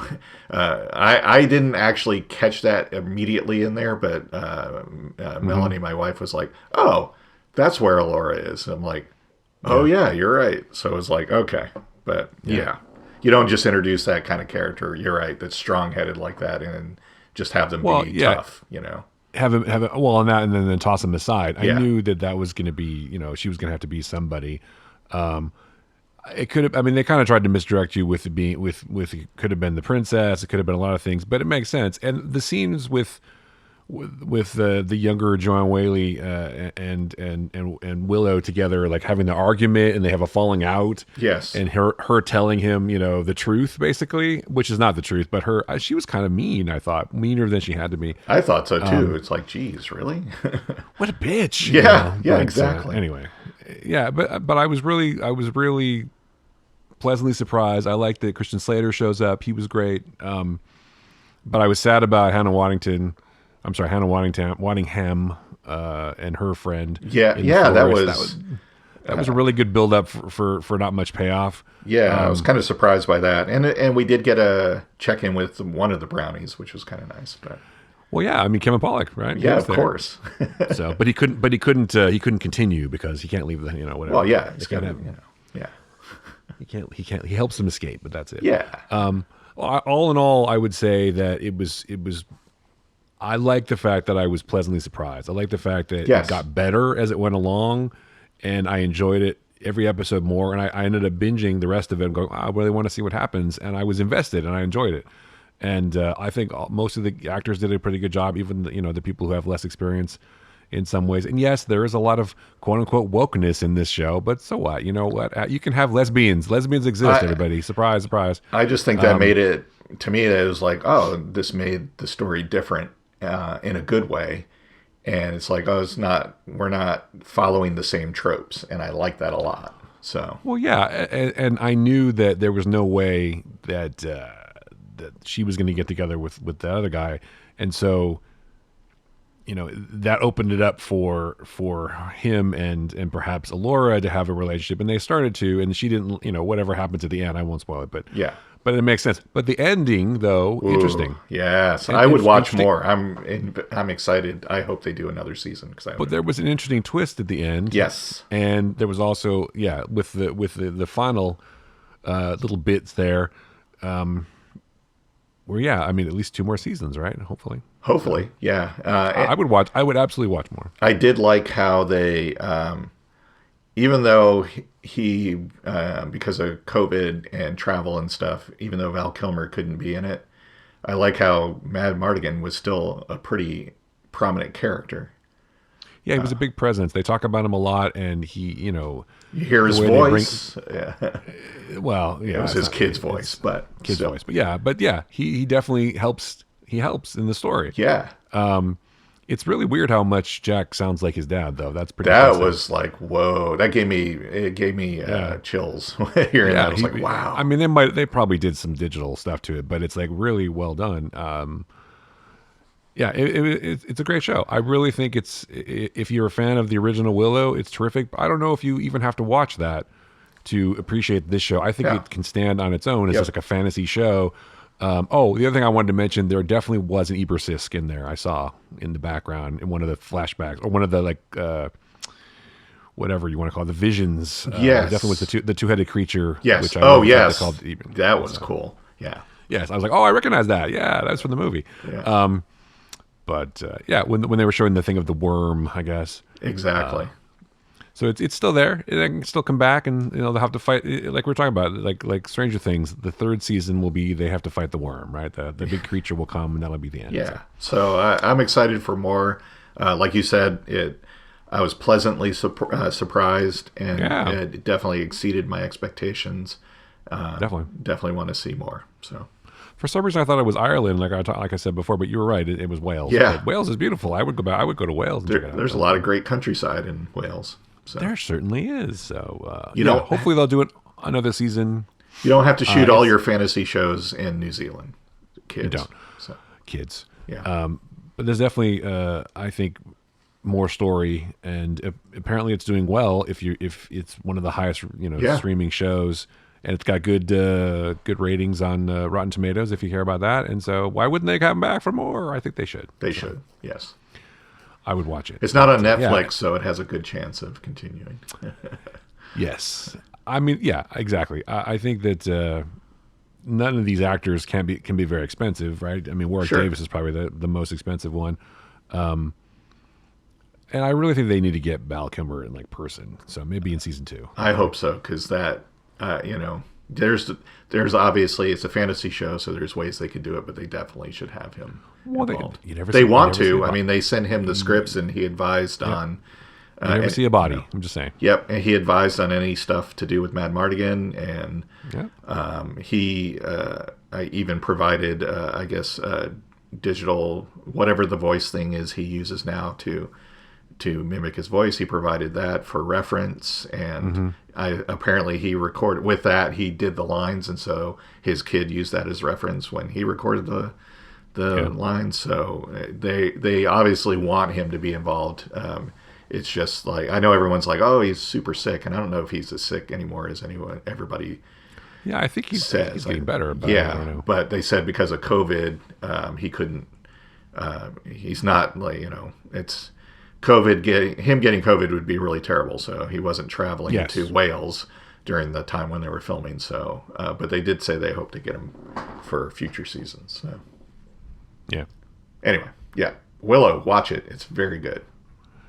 B: I didn't actually catch that immediately in there, but Melanie, my wife, was like, "Oh, that's where Laura is." I'm like, "Oh yeah, you're right." So it was like, okay, but yeah. You don't just introduce that kind of character. You're right. That's strong-headed like that, and just have them be tough.
A: Have him and that, and then toss him aside. I knew that was going to be, she was going to have to be somebody. It could have. I mean, they kind of tried to misdirect you with it could have been the princess. It could have been a lot of things, but it makes sense. And the scenes with the younger Joanne Whaley and Willow together, like having the argument, and they have a falling out.
B: Yes,
A: and her telling him, the truth, basically, which is not the truth, but she was kind of mean. I thought meaner than she had to be.
B: I thought so too. It's like, geez, really?
A: What a bitch!
B: Yeah, exactly.
A: Anyway, but I was really pleasantly surprised. I liked that Christian Slater shows up. He was great. But I was sad about Hannah Waddingham, and her friend. That was a really good build up for not much payoff.
B: Yeah, I was kind of surprised by that, and we did get a check in with one of the brownies, which was kind of nice. But
A: well, yeah, I mean Kevin Pollak, right?
B: Yeah, of course.
A: So, but he couldn't continue because he can't leave the whatever.
B: Well, yeah,
A: it's got to
B: yeah.
A: He can't. He helps them escape, but that's it.
B: Yeah.
A: All in all, I would say that it was. I like the fact that I was pleasantly surprised. I like the fact that it got better as it went along, and I enjoyed it every episode more. And I ended up binging the rest of it and going, I really want to see what happens. And I was invested, and I enjoyed it. And I think most of the actors did a pretty good job, even the people who have less experience in some ways. And yes, there is a lot of quote unquote wokeness in this show, but so what? You know what? You can have lesbians. Lesbians exist, everybody. Surprise, surprise.
B: I just think that made it, to me, it was like, oh, this made the story different in a good way. And it's like, we're not following the same tropes. And I like that a lot. So,
A: well, yeah. And I knew that there was no way that that she was going to get together with the other guy. And so, that opened it up for him and perhaps Alora to have a relationship, and they started to, and she didn't, whatever happened to the end, I won't spoil it, but
B: yeah,
A: but it makes sense. But the ending, though, interesting.
B: Yes, I would watch more. I'm excited. I hope they do another season
A: But there was an interesting twist at the end.
B: Yes,
A: and there was also with the final little bits there. I mean, at least 2 more seasons, right? Hopefully,
B: yeah.
A: I would absolutely watch more.
B: I did like how they, even though he because of COVID and travel and stuff, even though Val Kilmer couldn't be in it, I like how Mad Mardigan was still a pretty prominent character.
A: Yeah, he was a big presence. They talk about him a lot, and he, you
B: hear his voice.
A: Well, yeah,
B: it was his kid's voice, but
A: he definitely helps. He helps in the story.
B: Yeah.
A: It's really weird how much Jack sounds like his dad, though. That's pretty.
B: That impressive. Was like, whoa! That gave me chills hearing that. I was like, wow.
A: I mean, they probably did some digital stuff to it, but it's like really well done. It's a great show. I really think if you're a fan of the original Willow, it's terrific. But I don't know if you even have to watch that to appreciate this show. I think it can stand on its own as just like a fantasy show. The other thing I wanted to mention, there definitely was an Ebersisk in there. I saw in the background in one of the flashbacks, or one of the whatever you want to call it, the visions.
B: Yes,
A: definitely was the two-headed creature.
B: Yes.
A: Which
B: That was cool. Yeah.
A: Yes, I was like, I recognize that. Yeah, that's from the movie.
B: Yeah.
A: When they were showing the thing of the worm, I guess.
B: Exactly.
A: So it's still there. It can still come back, and they'll have to fight. Like we're talking about, like Stranger Things. The 3rd season will be they have to fight the worm, right? The big creature will come, and that'll be the end.
B: Yeah. So I'm excited for more. Like you said, I was pleasantly surprised, and it definitely exceeded my expectations. Definitely want to see more. So.
A: For some reason, I thought it was Ireland, like I said before, but you were right. It was Wales.
B: Yeah.
A: But Wales is beautiful. I would go back. I would go to Wales and check it out.
B: There's a lot of great countryside in Wales. So.
A: There certainly is. So
B: hopefully
A: they'll do it another season.
B: You don't have to shoot all your fantasy shows in New Zealand, kids.
A: You don't.
B: So.
A: Kids.
B: Yeah.
A: But there's definitely, I think, more story, and apparently it's doing well. If it's one of the highest, streaming shows, and it's got good ratings on Rotten Tomatoes, if you care about that. And so, why wouldn't they come back for more? I think they should.
B: They should. Yes.
A: I would watch it.
B: It's not on Netflix, so it has a good chance of continuing.
A: Yes. I mean, yeah, exactly. I think that none of these actors can be very expensive, right? I mean, Warwick Davis is probably the most expensive one. And I really think they need to get Val Kilmer in person. So maybe in season 2.
B: I hope so, because that, there's obviously, it's a fantasy show, so there's ways they could do it, but they definitely should have him involved. They want to. I mean, they sent him the scripts, and he advised on.
A: You never see a body. I'm just saying.
B: Yep, and he advised on any stuff to do with Mad Mardigan, and he even provided, digital, whatever the voice thing is he uses now to mimic his voice. He provided that for reference, and apparently he recorded with that. He did the lines, and so his kid used that as reference when he recorded the lines. So they obviously want him to be involved. It's just like, I know everyone's like, oh, he's super sick, and I don't know if he's as sick anymore as everybody.
A: Yeah, I think he's getting better. But
B: but they said because of COVID, he couldn't. He's not it's. COVID getting COVID would be really terrible, so he wasn't traveling to Wales during the time when they were filming. So, but they did say they hope to get him for future seasons. So.
A: Yeah.
B: Anyway, Willow, watch it. It's very good.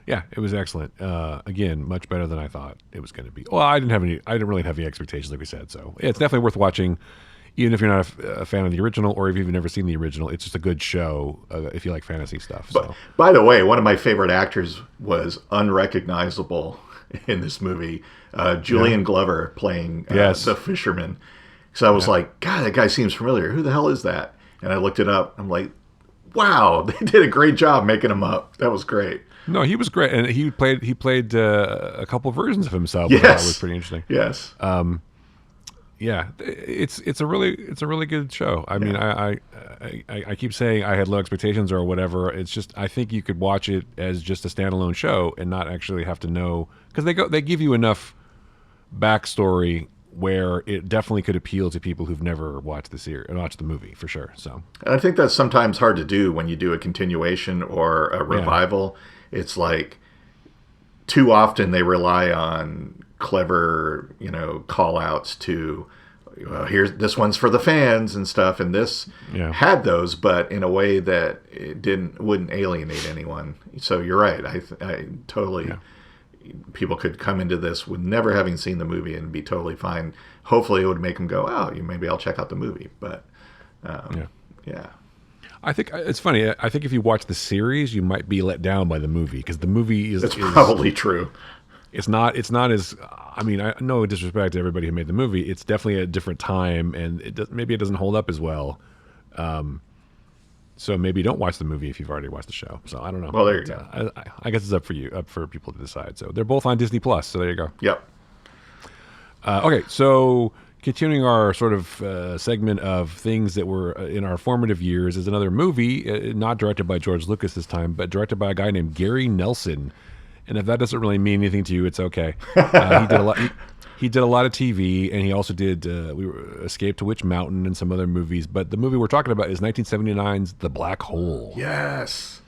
A: Yeah, it was excellent. Again, much better than I thought it was going to be. Well, I didn't really have any expectations, like we said. So it's definitely worth watching. Even if you're not a fan of the original, or if you've never seen the original, it's just a good show if you like fantasy stuff. So.
B: But, by the way, one of my favorite actors was unrecognizable in this movie. Julian Glover playing the fisherman. So I was like, God, that guy seems familiar. Who the hell is that? And I looked it up. I'm like, wow, they did a great job making him up. That was great.
A: No, he was great, and he played a couple versions of himself. Which I thought was pretty interesting.
B: Yes.
A: Yeah, it's a really good show. I mean, I keep saying I had low expectations or whatever. It's just, I think you could watch it as just a standalone show and not actually have to know, because they give you enough backstory where it definitely could appeal to people who've never watched the movie for sure. So,
B: and I think that's sometimes hard to do when you do a continuation or a revival. It's like too often they rely on clever, call outs to, here's this one's for the fans and stuff, and this had those, but in a way that it wouldn't alienate anyone. So you're right. I totally. People could come into this with never having seen the movie and be totally fine. Hopefully, it would make them go, "Oh, maybe I'll check out the movie." But
A: I think it's funny. I think if you watch the series, you might be let down by the movie, because the movie is
B: probably true.
A: It's not as, I mean, no disrespect to everybody who made the movie. It's definitely a different time, and maybe it doesn't hold up as well. So maybe don't watch the movie if you've already watched the show. So I don't know.
B: Well, there you go.
A: I guess it's up for people to decide. So they're both on Disney Plus. So there you go.
B: Yep.
A: Okay, so continuing our sort of segment of things that were in our formative years is another movie, not directed by George Lucas this time, but directed by a guy named Gary Nelson. And if that doesn't really mean anything to you, it's okay. He did a lot. He did a lot of TV, and he also did Escape to Witch Mountain and some other movies. But the movie we're talking about is 1979's The Black Hole.
B: Yes.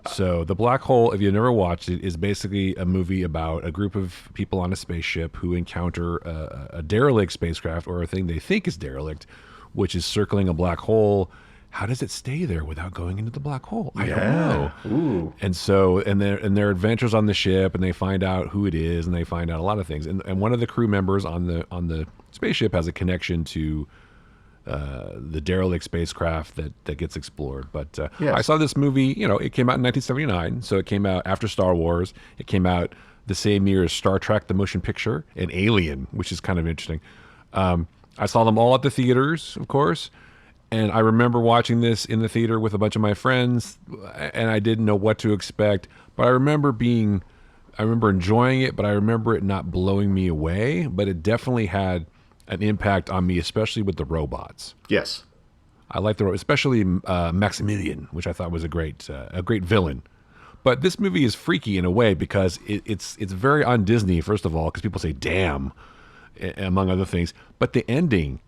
A: So The Black Hole, if you've never watched it, is basically a movie about a group of people on a spaceship who encounter a derelict spacecraft, or a thing they think is derelict, which is circling a black hole. How does it stay there without going into the black hole? I don't know.
B: Ooh.
A: And so, and their adventures on the ship, and they find out who it is, and they find out a lot of things. And one of the crew members on the spaceship has a connection to the derelict spacecraft that gets explored. But I saw this movie. It came out in 1979, so it came out after Star Wars. It came out the same year as Star Trek: The Motion Picture and Alien, which is kind of interesting. I saw them all at the theaters, of course. And I remember watching this in the theater with a bunch of my friends, and I didn't know what to expect. But I remember enjoying it, but I remember it not blowing me away. But it definitely had an impact on me, especially with the robots.
B: Yes.
A: I like especially Maximilian, which I thought was a great villain. But this movie is freaky in a way because it's very on Disney, first of all, because people say "damn," among other things. But the ending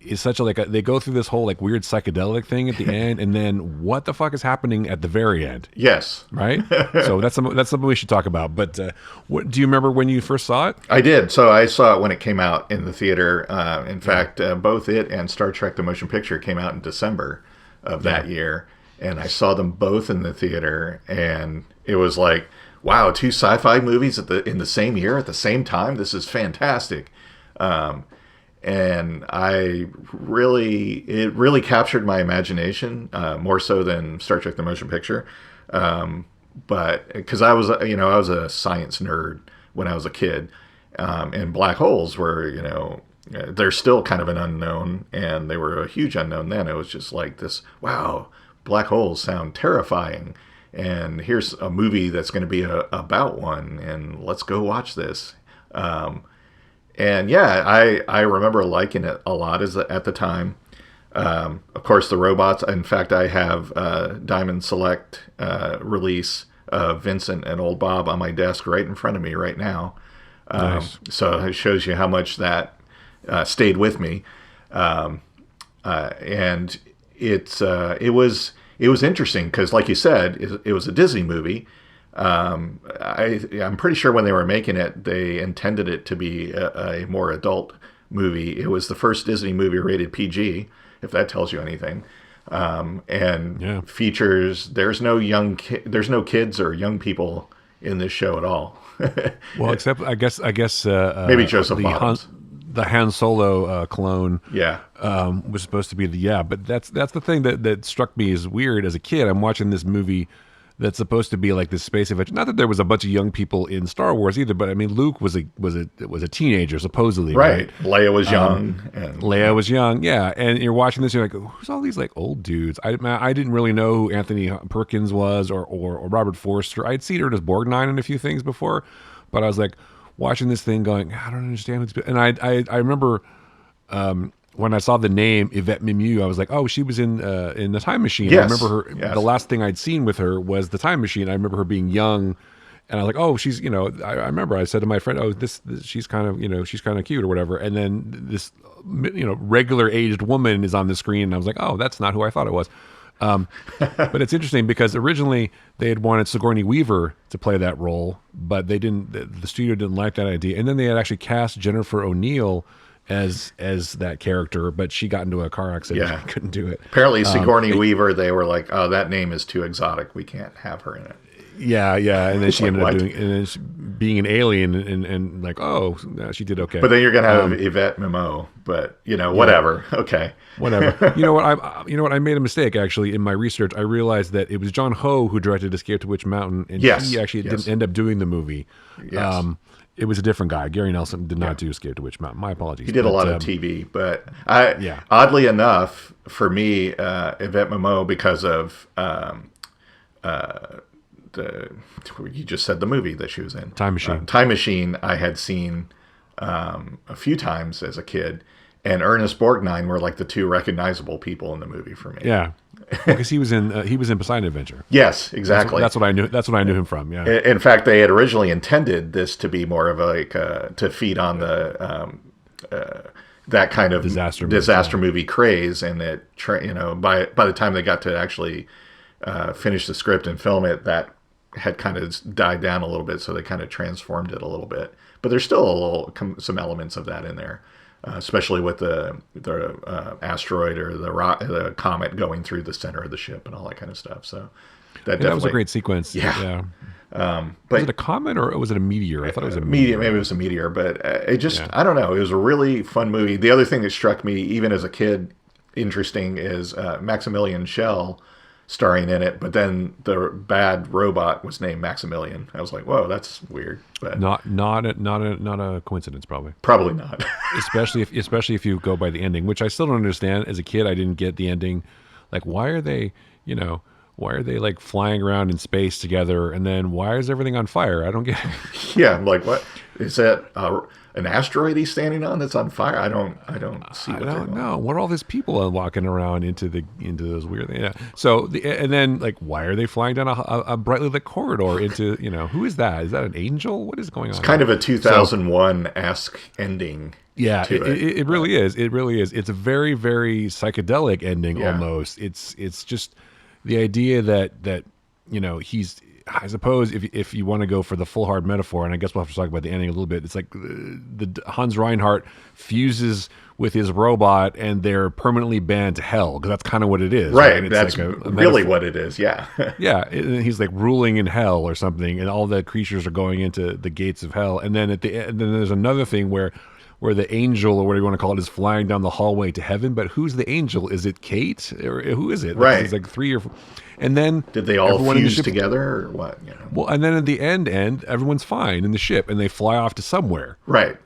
A: is such they go through this whole like weird psychedelic thing at the end, and then what the fuck is happening at the very end?
B: Yes,
A: right. So that's something we should talk about. But do you remember when you first saw it?
B: I did. So I saw it when it came out in the theater. In fact, both it and Star Trek: The Motion Picture came out in December of that year, and I saw them both in the theater, and it was like, wow, two sci-fi movies in the same year at the same time. This is fantastic. And it really captured my imagination, more so than Star Trek: The Motion Picture. But because I was a science nerd when I was a kid, and black holes were, they're still kind of an unknown, and they were a huge unknown then. It was just like this, wow, black holes sound terrifying, and here's a movie that's going to be about one, and let's go watch this. And yeah, I remember liking it a lot at the time. Of course, the robots. In fact, I have Diamond Select release of Vincent and Old Bob on my desk right in front of me right now.
A: Nice.
B: So it shows you how much that stayed with me. And it was interesting because, like you said, it was a Disney movie. I'm pretty sure when they were making it, they intended it to be a more adult movie. It was the first Disney movie rated PG, if that tells you anything. And features, there's no kids or young people in this show at all.
A: Well, except I guess
B: maybe Joseph Bottoms.
A: The Han Solo clone, was supposed to be but that's the thing that struck me as weird as a kid. I'm watching this movie that's supposed to be like this space adventure. Not that there was a bunch of young people in Star Wars either, but I mean, Luke was a teenager supposedly, right?
B: Leia was young,
A: Leia was young, yeah. And you're watching this, you're like, who's all these like old dudes? I didn't really know who Anthony Perkins was or Robert Forster. I'd seen Ernest Borgnine in a few things before, but I was like watching this thing, going, I don't understand what's. And I remember. When I saw the name Yvette Mimieux, I was like, "Oh, she was in the Time Machine."
B: Yes.
A: I remember her. Yes. The last thing I'd seen with her was the Time Machine. I remember her being young, and I was like, "Oh, she's." I remember I said to my friend, "Oh, this she's kind of she's kind of cute or whatever." And then this regular aged woman is on the screen, and I was like, "Oh, that's not who I thought it was." But it's interesting because originally they had wanted Sigourney Weaver to play that role, but they didn't. The studio didn't like that idea, and then they had actually cast Jennifer O'Neill as that character, but she got into a car accident. Yeah. She couldn't do it.
B: Apparently Sigourney Weaver, they were like, oh, that name is too exotic. We can't have her in it.
A: Yeah. And then she ended up being an alien and like, oh, she did okay.
B: But then you're going to have Yvette Mimieux, but whatever. Yeah. Okay.
A: Whatever. You know what? I made a mistake actually in my research. I realized that it was John Ho who directed Escape to Witch Mountain, and he actually didn't end up doing the movie. Yes. It was a different guy. Gary Nelson did not do Escape to Witch Mountain. My apologies.
B: He did a lot of TV, but oddly enough, for me, Yvette Mimieux, because of you just said the movie that she was in,
A: Time Machine.
B: Time Machine, I had seen a few times as a kid, and Ernest Borgnine were like the two recognizable people in the movie for me.
A: Yeah. Because he was in Poseidon Adventure.
B: Yes, exactly.
A: That's what I knew. That's what I knew him from. Yeah.
B: In fact, they had originally intended this to be more of to feed on the that kind of disaster movie craze, and that by the time they got to actually finish the script and film it, that had kind of died down a little bit. So they kind of transformed it a little bit, but there's still some elements of that in there. Especially with the asteroid or the comet going through the center of the ship and all that kind of stuff. So that
A: was a great sequence.
B: Yeah.
A: But was it a comet or was it a meteor? I thought it was a
B: meteor. Maybe it was a meteor, but it just I don't know. It was a really fun movie. The other thing that struck me, even as a kid, interesting is Maximilian Schell starring in it, but then the bad robot was named Maximilian. I was like, whoa, that's weird. But
A: not a coincidence, probably.
B: Probably not.
A: especially if you go by the ending, which I still don't understand. As a kid, I didn't get the ending. Like, why are they like flying around in space together, and then why is everything on fire? I don't get it.
B: Yeah, I'm like, what is that? An asteroid he's standing on that's on fire? I don't see. What I don't
A: know. What are all these people walking around into those weird things? Yeah. So and then like, why are they flying down a brightly lit corridor into who is that? Is that an angel? What is going on?
B: It's kind of a 2001-esque ending.
A: Yeah, it really is. It really is. It's a very, very psychedelic ending almost. It's just the idea that he's. I suppose if you want to go for the full hard metaphor, and I guess we'll have to talk about the ending a little bit. It's like the Hans Reinhardt fuses with his robot, and they're permanently banned to hell, because that's kind of what it is.
B: Right. That's like a really what it is. Yeah.
A: Yeah. And he's like ruling in hell or something, and all the creatures are going into the gates of hell. And then then there's another thing where the angel, or whatever you want to call it, is flying down the hallway to heaven. But who's the angel? Is it Kate, or who is it?
B: Right.
A: It's like 3 or 4. And then
B: did they all fuse together, or what?
A: Well, and then at the end, everyone's fine in the ship, and they fly off to somewhere.
B: Right.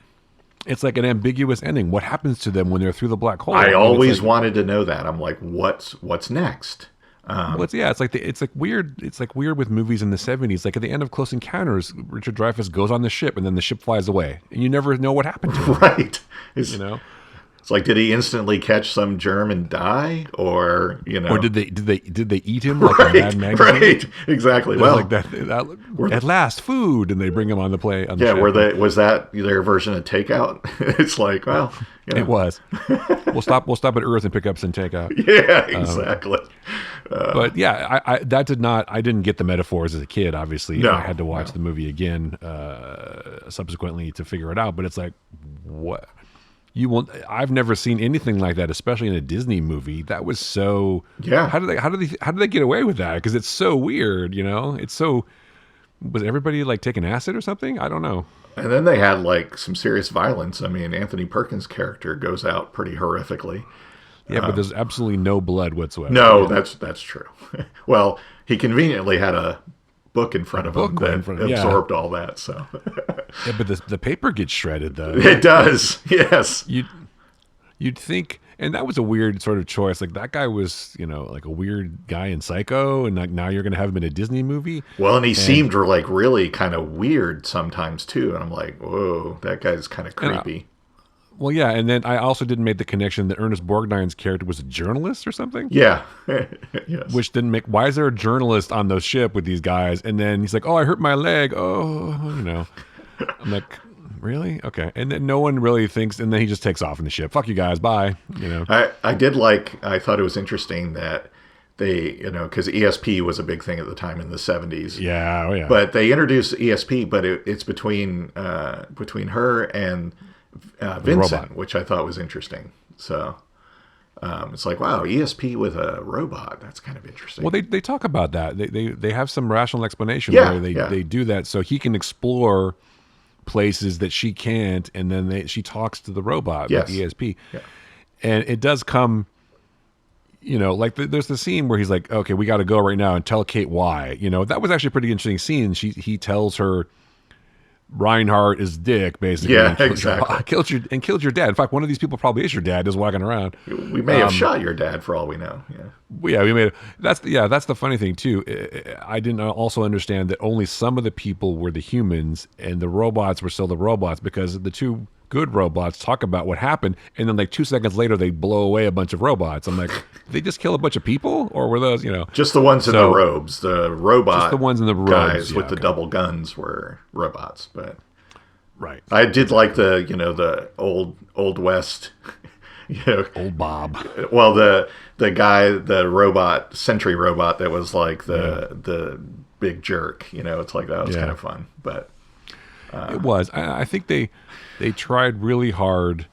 B: It's
A: like an ambiguous ending. What happens to them when they're through the black hole?
B: I always wanted to know that. I'm like, what's next?
A: It's weird. It's like weird with movies in the 70s. Like at the end of Close Encounters, Richard Dreyfuss goes on the ship, and then the ship flies away, and you never know what happened to him.
B: Right. It's like, did he instantly catch some germ and die, or or
A: did they eat him like a Mad Magazine?
B: Right, exactly. Well,
A: like that at last, food, and they bring him on the play. On the ship.
B: Was that their version of takeout? It's like, well,
A: it was. We'll stop at Earth and pick up some takeout.
B: Yeah, exactly.
A: But yeah, I didn't get the metaphors as a kid. Obviously, I had to watch the movie again subsequently to figure it out. But it's like, what? I've never seen anything like that, especially in a Disney movie. That was so.
B: Yeah.
A: How did they get away with that? Because it's so weird, It's so. Was everybody like taking acid or something? I don't know.
B: And then they had like some serious violence. I mean, Anthony Perkins' character goes out pretty horrifically.
A: Yeah, but there's absolutely no blood whatsoever.
B: No, that's true. Well, he conveniently had a book in front of him that absorbed all that. So.
A: Yeah, but the paper gets shredded though.
B: It does. Yes.
A: You'd think, and that was a weird sort of choice. Like that guy was, like a weird guy in Psycho, and like now you're going to have him in a Disney movie.
B: Well, and he seemed like really kind of weird sometimes too. And I'm like, whoa, that guy's kind of creepy.
A: Well, yeah, and then I also didn't make the connection that Ernest Borgnine's character was a journalist or something.
B: Yeah. Yes.
A: Which didn't make. Why is there a journalist on the ship with these guys? And then he's like, "Oh, I hurt my leg." Oh, I'm like, really? Okay. And then no one really thinks, and then he just takes off in the ship. Fuck you guys, bye.
B: I thought it was interesting that they, because ESP was a big thing at the time in the 70s.
A: Yeah, oh yeah.
B: But they introduced ESP, but it's between her and Vincent, which I thought was interesting. So it's like, wow, ESP with a robot. That's kind of interesting.
A: Well, they talk about that. They have some rational explanation where they do that so he can explore places that she can't, and then she talks to the robot with ESP. Yeah. And it does come, like there's the scene where he's like, okay, we got to go right now and tell Kate why. That was actually a pretty interesting scene. He tells her Reinhardt is dick, basically.
B: Yeah, exactly.
A: Killed your dad. In fact, one of these people probably is your dad, just walking around.
B: We may have shot your dad for all we know. Yeah.
A: We made. That's the funny thing too. I didn't also understand that only some of the people were the humans, and the robots were still the robots, because the two good robots talk about what happened, and then like 2 seconds later they blow away a bunch of robots. I'm like, did they just kill a bunch of people, or were those
B: just the ones in the robes? The robot,
A: just the ones in the robes,
B: guys with the double guns were robots. But
A: right,
B: I did like the old West,
A: old Bob.
B: Well, the guy, the robot, sentry robot that was like the big jerk. It's like that was kind of fun, but.
A: It was. I think they tried really hard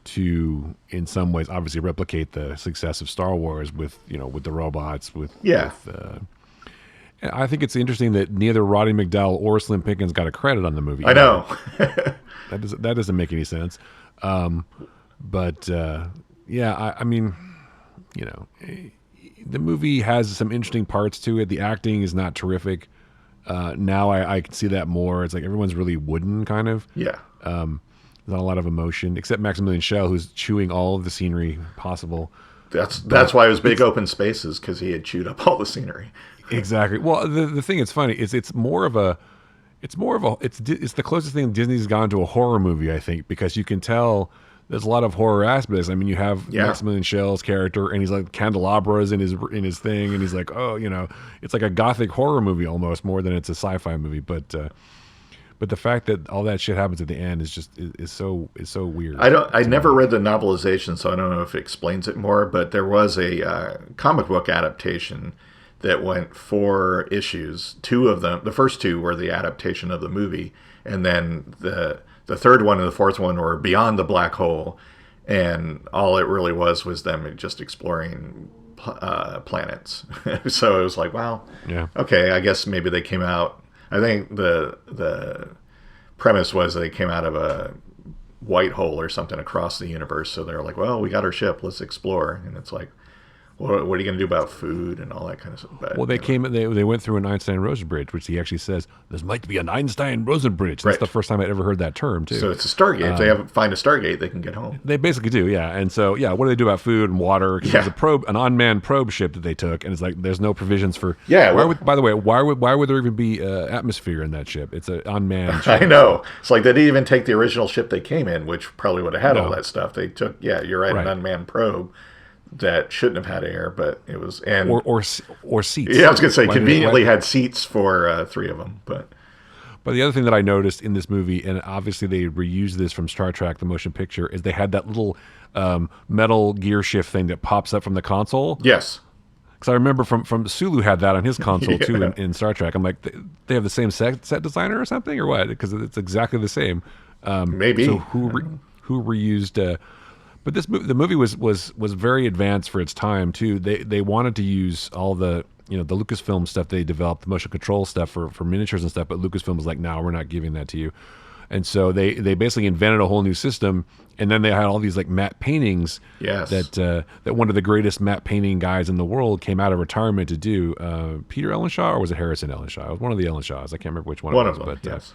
A: to, in some ways, obviously replicate the success of Star Wars with the robots. I think it's interesting that neither Roddy McDowall or Slim Pickens got a credit on the movie.
B: I know.
A: that doesn't make any sense. I mean, the movie has some interesting parts to it. The acting is not terrific. Now I can see that more. It's like everyone's really wooden, kind of.
B: Yeah.
A: There's not a lot of emotion, except Maximilian Schell, who's chewing all of the scenery possible.
B: That's why it was big open spaces, because he had chewed up all the scenery.
A: Exactly. Well, the thing that's funny is it's the closest thing Disney's gone to a horror movie, I think, because you can tell there's a lot of horror aspects. I mean, you have Maximilian Schell's character, and he's like candelabras in his thing, and he's like, oh, it's like a gothic horror movie almost more than it's a sci-fi movie. But the fact that all that shit happens at the end is so weird.
B: I never read the novelization, so I don't know if it explains it more. But there was a comic book adaptation that went 4 issues. 2 of them, the first 2 were the adaptation of the movie, and then the third one and the fourth one were Beyond the Black Hole, and all it really was them just exploring planets. So it was like, wow, okay, I guess maybe they came out. I think the premise was they came out of a white hole or something across the universe. So they're like, well, we got our ship, let's explore. And it's like, what are you going to do about food and all that kind of stuff? But,
A: well, they went through an Einstein-Rosen bridge, which he actually says, there might be an Einstein-Rosen bridge. That's the first time I'd ever heard that term, too.
B: So it's a Stargate. If they find a Stargate, they can get home.
A: They basically do, yeah. And so, what do they do about food and water? Because there's an unmanned probe ship that they took, and it's like there's no provisions for... Yeah. By the way, why would there even be atmosphere in that ship? It's an unmanned ship.
B: I know. It's like they didn't even take the original ship they came in, which probably would have had all that stuff. They took, you're right, an unmanned probe that shouldn't have had air, but it was... and
A: or seats.
B: Yeah, I was going to say, conveniently had seats for 3 of them, but
A: the other thing that I noticed in this movie, and obviously they reused this from Star Trek, the motion picture, is they had that little metal gear shift thing that pops up from the console.
B: Yes.
A: Because I remember from Sulu had that on his console, too, in Star Trek. I'm like, they have the same set designer or something, or what? Because it's exactly the same.
B: Maybe.
A: So who reused... But the movie was very advanced for its time too. They wanted to use all the the Lucasfilm stuff they developed, the motion control stuff for miniatures and stuff. But Lucasfilm was like, no, we're not giving that to you. And so they basically invented a whole new system. And then they had all these like matte paintings.
B: Yes.
A: That one of the greatest matte painting guys in the world came out of retirement to do. Peter Ellenshaw, or was it Harrison Ellenshaw? It was one of the Ellenshaws. I can't remember which one.
B: One
A: it was,
B: of them.
A: But
B: yes.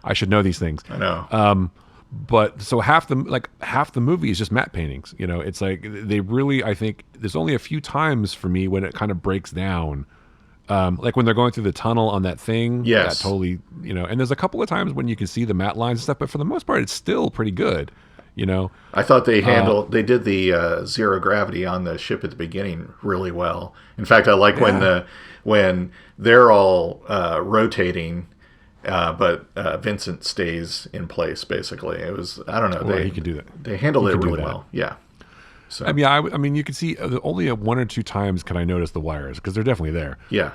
A: I should know these things.
B: I know.
A: But so half the movie is just matte paintings. It's like they really, I think there's only a few times for me when it kind of breaks down. Like when they're going through the tunnel on that thing.
B: Yes.
A: That totally, and there's a couple of times when you can see the matte lines and stuff, but for the most part, it's still pretty good.
B: I thought they they did the zero gravity on the ship at the beginning really well. In fact, I like when they're all rotating. But Vincent stays in place. Basically, it was, I don't know.
A: He could do that.
B: They handled it really well. Yeah. So
A: I mean, you can see only 1 or 2 times can I notice the wires, because they're definitely there.
B: Yeah.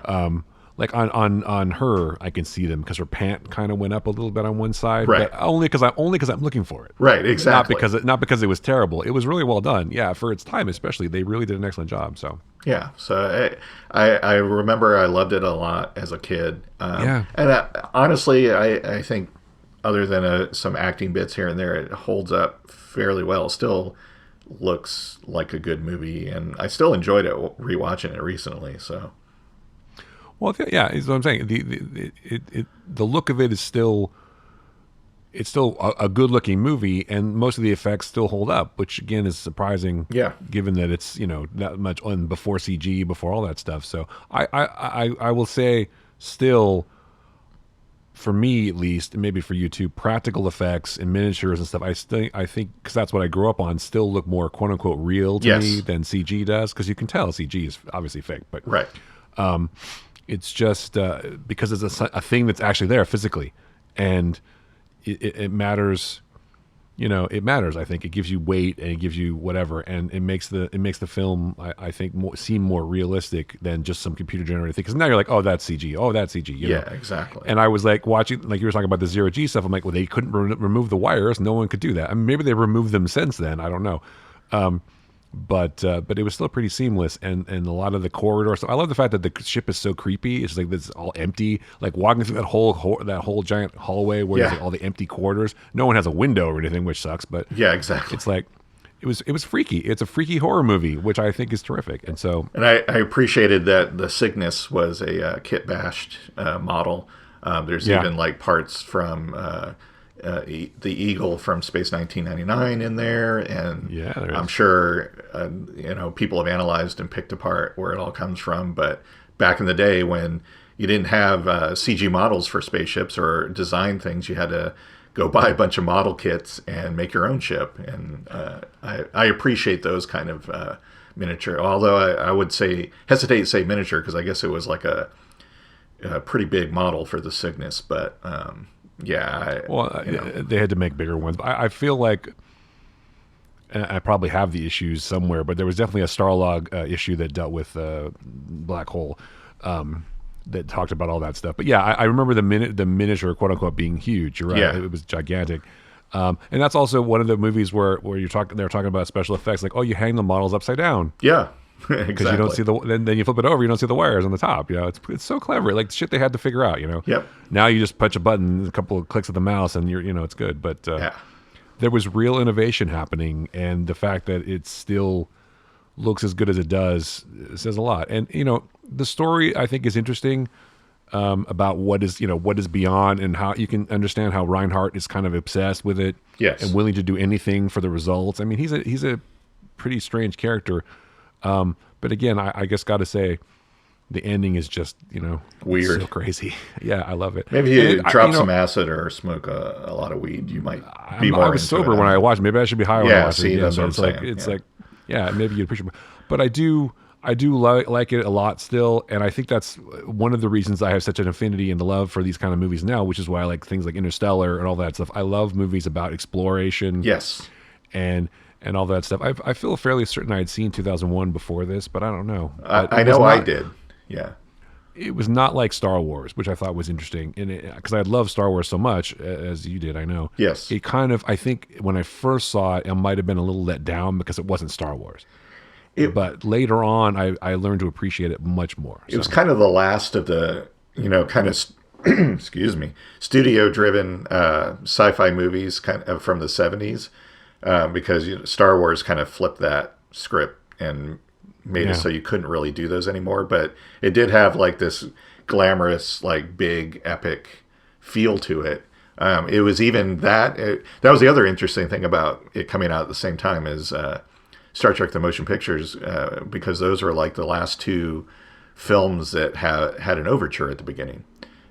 A: Like on her, I can see them because her pant kind of went up a little bit on one side,
B: right?
A: But only because I'm looking for it,
B: right? Exactly.
A: Not because it was terrible. It was really well done. Yeah, for its time, especially, they really did an excellent job. So
B: yeah. So I remember I loved it a lot as a kid. And honestly, I think other than some acting bits here and there, it holds up fairly well. Still looks like a good movie, and I still enjoyed it rewatching it recently. So.
A: Well, yeah, is what I'm saying. The look of it is still, it's still a good looking movie, and most of the effects still hold up, which again is surprising. Yeah. Given that it's that much on before CG, before all that stuff. So I will say still, for me at least, and maybe for you too, practical effects and miniatures and stuff. I think because that's what I grew up on, still look more quote unquote real to me than CG does, because you can tell CG is obviously fake, but
B: right.
A: It's just because it's a thing that's actually there physically, and it matters. It matters. I think it gives you weight and it gives you whatever, and it makes the film I think seem more realistic than just some computer generated thing. Because now you're like, oh, that's CG. Oh, that's CG. You know?
B: Exactly.
A: And I was like watching, like you were talking about the zero G stuff. I'm like, well, they couldn't remove the wires. No one could do that. I mean, maybe they removed them since then. I don't know. But it was still pretty seamless, and a lot of the corridors. So I love the fact that the ship is so creepy. It's like it's all empty. Like walking through that whole giant hallway where there's like all the empty corridors. No one has a window or anything, which sucks. But
B: yeah, exactly.
A: It's like it was freaky. It's a freaky horror movie, which I think is terrific. And so,
B: and I appreciated that the Cygnus was a kit bashed model. There's even like parts from the Eagle from Space 1999 in there, and I'm sure people have analyzed and picked apart where it all comes from. But back in the day when you didn't have CG models for spaceships or design things, you had to go buy a bunch of model kits and make your own ship. And I appreciate those kind of miniature. Although I would hesitate to say miniature, because I guess it was like a pretty big model for the Cygnus. But they had to make bigger ones. I feel like, and I probably have the issues somewhere, but there was definitely a Starlog issue that dealt with Black Hole. That talked about all that stuff. But yeah, I remember the miniature, quote unquote, being huge. You're right. Yeah. It was gigantic. And that's also one of the movies where they're talking about special effects, like, oh, you hang the models upside down. Yeah. Exactly.
A: Because you don't see then you flip it over, you don't see the wires on the top. It's so clever. Like shit they had to figure out,
B: Yep.
A: Now you just punch a button, a couple of clicks of the mouse, and it's good. But there was real innovation happening, and the fact that it still looks as good as it does says a lot. And the story, I think, is interesting about what is beyond, and how you can understand how Reinhardt is kind of obsessed with it, and willing to do anything for the results. I mean, he's a pretty strange character, but again, I guess got to say, the ending is just
B: weird,
A: so crazy. Yeah, I love it.
B: Maybe you drop some acid or smoke a lot of weed, you might be more.
A: I was sober when I watched it. Maybe I should be high when I watched it.
B: That's what I'm saying.
A: It's like, maybe you'd appreciate it, but I do like it a lot still, and I think that's one of the reasons I have such an affinity and love for these kind of movies now, which is why I like things like Interstellar and all that stuff. I love movies about exploration, and all that stuff. I feel fairly certain I had seen 2001 before this, but I don't know.
B: I know I did. Yeah,
A: it was not like Star Wars, which I thought was interesting, and because I love Star Wars so much as you did, I know.
B: Yes,
A: it kind of, I think when I first saw it, I might have been a little let down because it wasn't Star Wars. But later on, I learned to appreciate it much more.
B: It was kind of the last of the, kind of, excuse me, studio-driven sci-fi movies kind of from the 70s, because Star Wars kind of flipped that script and made it so you couldn't really do those anymore. But it did have like this glamorous, like big, epic feel to it. It was even that was the other interesting thing about it coming out at the same time as Star Trek: The Motion Pictures, because those were like the last two films that had an overture at the beginning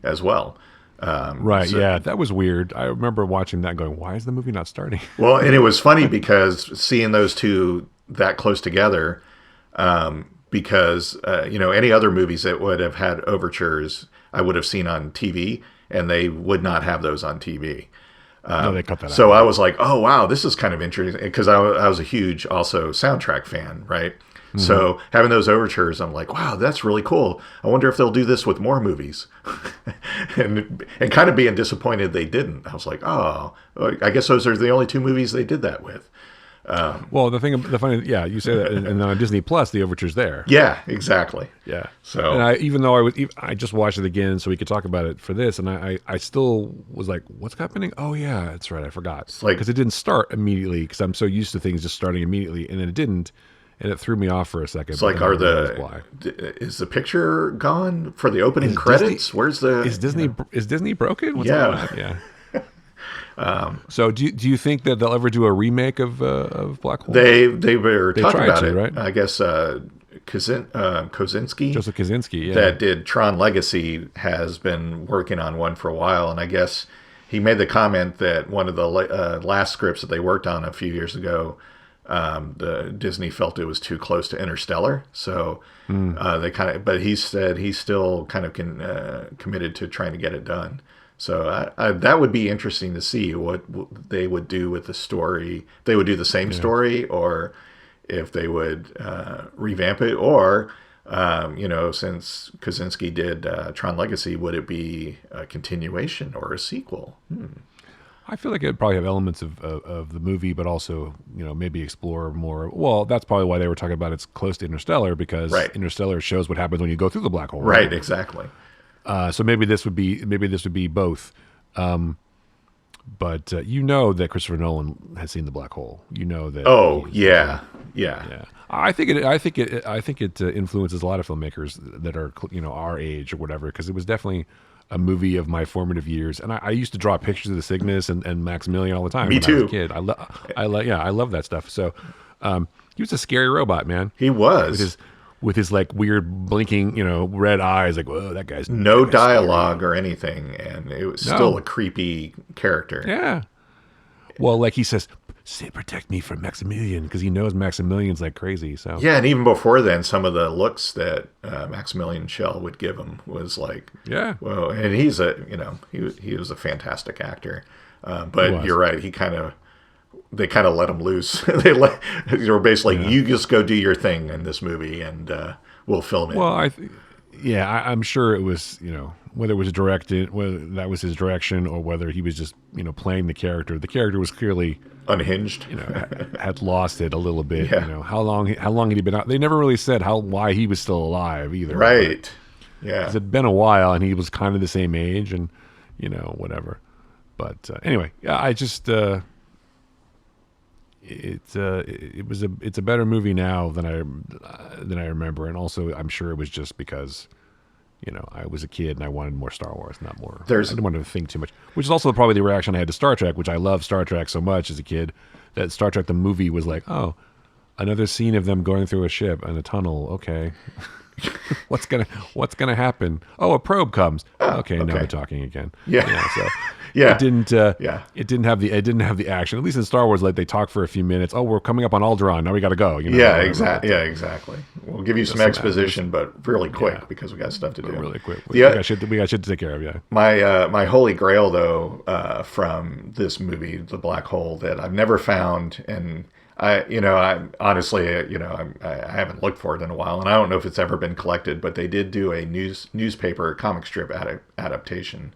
B: as well.
A: That was weird. I remember watching that going, why is the movie not starting?
B: Well, and it was funny because seeing those two that close together, because any other movies that would have had overtures I would have seen on TV, and they would not have those on TV.
A: No, they cut that out.
B: So I was like, oh, wow, this is kind of interesting, because I was a huge also soundtrack fan, right? Mm-hmm. So having those overtures, I'm like, wow, that's really cool. I wonder if they'll do this with more movies. and kind of being disappointed they didn't. I was like, oh, I guess those are the only two movies they did that with.
A: Well, the funny, you say that, and then on Disney Plus, the overture's there.
B: Yeah, exactly.
A: Yeah. So, and even though I just watched it again so we could talk about it for this, and I still was like, what's happening? Oh yeah, that's right, I forgot. Because it didn't start immediately, because I'm so used to things just starting immediately, and then it didn't, and it threw me off for a second.
B: It's like, is the picture gone for the opening credits? Where's the
A: is Disney broken? What's
B: going on?
A: Yeah. So do you think that they'll ever do a remake of Black Hole?
B: They were talking about it,
A: right?
B: I guess Kosinski,
A: Joseph Kosinski,
B: that did Tron Legacy, has been working on one for a while, and I guess he made the comment that one of the last scripts that they worked on a few years ago, the Disney felt it was too close to Interstellar, so they but he said he's still kind of committed to trying to get it done. So that would be interesting to see what they would do with the story. If they would do the same story, or if they would revamp it, or since Kosinski did Tron Legacy, would it be a continuation or a sequel?
A: I feel like it'd probably have elements of the movie, but also maybe explore more. Well, that's probably why they were talking about it's close to Interstellar, because Interstellar shows what happens when you go through the black hole.
B: Right, exactly.
A: So maybe this would be both, But you know that Christopher Nolan has seen The Black Hole. You know that.
B: Oh yeah.
A: I think it influences a lot of filmmakers that are our age or whatever, because it was definitely a movie of my formative years, and I used to draw pictures of the Cygnus and Maximilian all the time.
B: Me too.
A: I was a kid. I love that stuff. So he was a scary robot, man.
B: He was
A: with his like weird blinking, red eyes. Like, whoa, that guy's
B: no dialogue or anything, and it was still a creepy character.
A: Yeah. Well, like he says, "Say, protect me from Maximilian," because he knows Maximilian's like crazy. So
B: yeah, and even before then, some of the looks that Maximilian Schell would give him was like, well, and he's he was a fantastic actor, but you're right, they kind of let him loose. They were basically you just go do your thing in this movie, and we'll film it.
A: Well, I'm sure it was whether it was directed, whether that was his direction, or whether he was just playing the character. The character was clearly
B: unhinged.
A: Had lost it a little bit.
B: Yeah.
A: How long had he been out? They never really said why he was still alive either.
B: Right. Yeah.
A: 'Cause it'd been a while, and he was kind of the same age, and whatever. But anyway, I just it's a better movie now than I remember, and also I'm sure it was just because I was a kid and I wanted more Star Wars, not more. I didn't want to think too much, which is also probably the reaction I had to Star Trek, which I love Star Trek so much as a kid that Star Trek the movie was like, oh, another scene of them going through a ship and a tunnel. Okay, what's gonna happen? Oh, a probe comes. Okay, now we're talking again.
B: Yeah.
A: It didn't have the action. At least in Star Wars, like they talk for a few minutes. Oh, we're coming up on Alderaan. Now we got to go.
B: Exactly. Yeah, exactly. We'll give you some exposition, but really quick because we got stuff to do.
A: Really quick. We got shit to take care of. Yeah.
B: My holy grail though from this movie, The Black Hole, that I've never found, and I honestly I haven't looked for it in a while, and I don't know if it's ever been collected, but they did do a newspaper comic strip adaptation.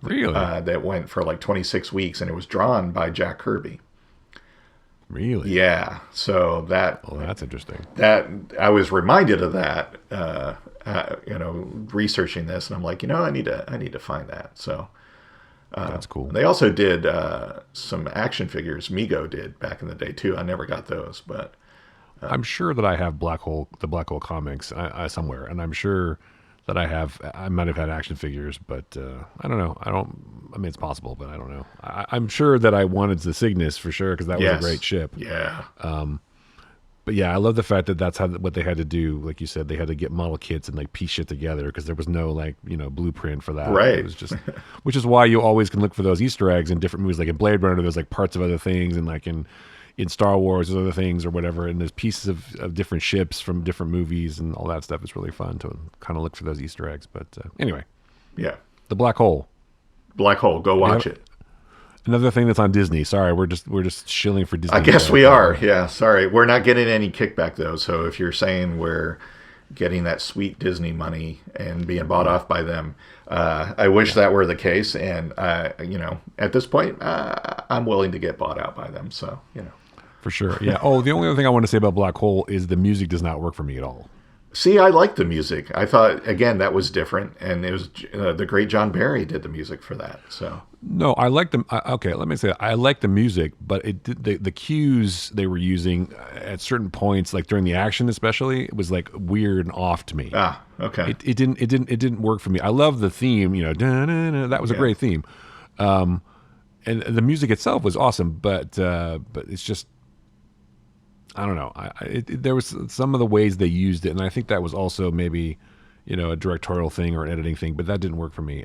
A: Really?
B: That went for like 26 weeks, and it was drawn by Jack Kirby.
A: Really?
B: Yeah. So
A: that's interesting.
B: That I was reminded of that, researching this, and I'm like, I need to find that. So
A: that's cool.
B: They also did some action figures. Mego did back in the day too. I never got those, but
A: I'm sure that I have the Black Hole comics somewhere, and I'm sure that I might have had action figures, but I don't know. I mean, it's possible, but I don't know. I'm sure that I wanted the Cygnus for sure, because that was a great ship.
B: Yeah.
A: But yeah, I love the fact that that's what they had to do. Like you said, they had to get model kits and like piece shit together, because there was no blueprint for that.
B: Right.
A: It was just, which is why you always can look for those Easter eggs in different movies. Like in Blade Runner, there's like parts of other things, and like in Star Wars, there's other things or whatever, and there's pieces of different ships from different movies and all that stuff. It's really fun to kind of look for those Easter eggs. But anyway,
B: yeah,
A: The Black Hole.
B: Black Hole, go watch it.
A: Another thing that's on Disney. Sorry, we're just shilling for Disney.
B: I guess we are. Yeah, sorry, we're not getting any kickback though. So if you're saying we're getting that sweet Disney money and being bought off by them, I wish that were the case. And at this point, I'm willing to get bought out by them. So
A: For sure, yeah. Oh, the only other thing I want to say about Black Hole is the music does not work for me at all.
B: See, I like the music. I thought, again, that was different, and it was the great John Barry did the music for that. So
A: no, I like them. Okay, let me say that. I like the music, but the cues they were using at certain points, like during the action especially, it was like weird and off to me.
B: Ah, okay.
A: It didn't work for me. I love the theme. That was a great theme, and the music itself was awesome. But it's just, I don't know. There was some of the ways they used it, and I think that was also maybe, a directorial thing or an editing thing, but that didn't work for me.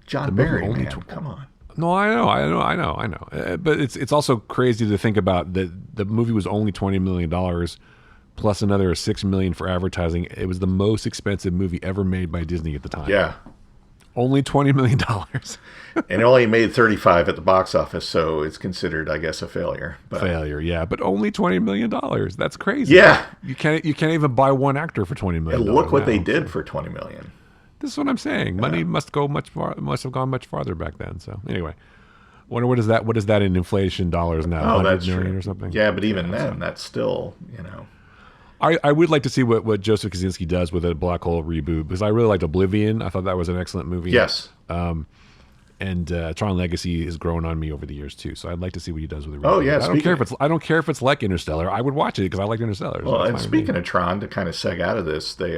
B: John Barry, man, come on.
A: No, I know. But it's also crazy to think about that the movie was only $20 million, plus another $6 million for advertising. It was the most expensive movie ever made by Disney at the time.
B: Yeah.
A: Only $20 million.
B: And it only made 35 at the box office, so it's considered, I guess, a failure.
A: Failure, yeah. But only $20 million. That's crazy.
B: Yeah.
A: You can't even buy one actor for $20 million.
B: And look what they did for $20 million.
A: This is what I'm saying. Money must have gone much farther back then. So anyway, wonder what is that in inflation dollars now?
B: Oh, that's
A: $100 million
B: true.
A: Or something.
B: Yeah, but even then, that's still,
A: I would like to see what Joseph Kosinski does with a Black Hole reboot, because I really liked Oblivion. I thought that was an excellent movie.
B: Yes.
A: And Tron Legacy has grown on me over the years too, so I'd like to see what he does with it.
B: Oh yeah,
A: I don't care if it's like Interstellar. I would watch it because I like Interstellar.
B: Well, and speaking of Tron, to kind of seg out of this, they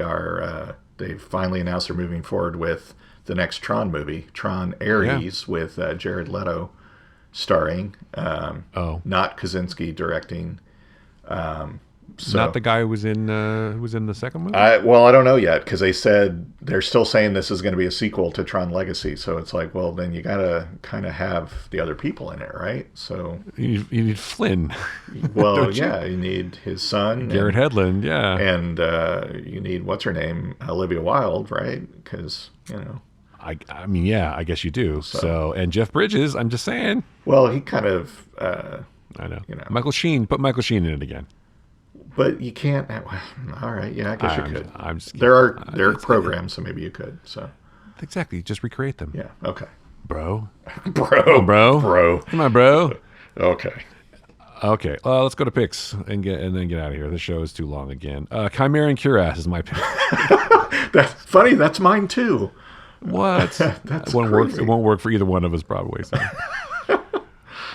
B: finally announced they're moving forward with the next Tron movie, Tron Ares, with Jared Leto starring. Not Kaczynski directing. So,
A: not the guy who was in the second movie?
B: I don't know yet, because they said they're still saying this is going to be a sequel to Tron Legacy. So it's like, well, then you got to kind of have the other people in it, right? So
A: you need Flynn.
B: Well, yeah, you need his son.
A: Garrett Hedlund, yeah.
B: And you need, what's her name? Olivia Wilde, right? Because,
A: I mean, yeah, I guess you do. So, and Jeff Bridges, I'm just saying.
B: Well, he kind of...
A: I know. Michael Sheen, put Michael Sheen in it again.
B: But you can't. All right, yeah, I guess you could.
A: I'm just
B: there are programs, so maybe you could. So
A: exactly, just recreate them.
B: Yeah. Okay.
A: Bro.
B: Bro.
A: Come on, bro.
B: Okay.
A: Let's go to picks and then get out of here. This show is too long again. Chimera and Cuirass is my pick.
B: That's funny. That's mine too.
A: What?
B: That's
A: it won't
B: crazy.
A: work. It won't work for either one of us, probably. So.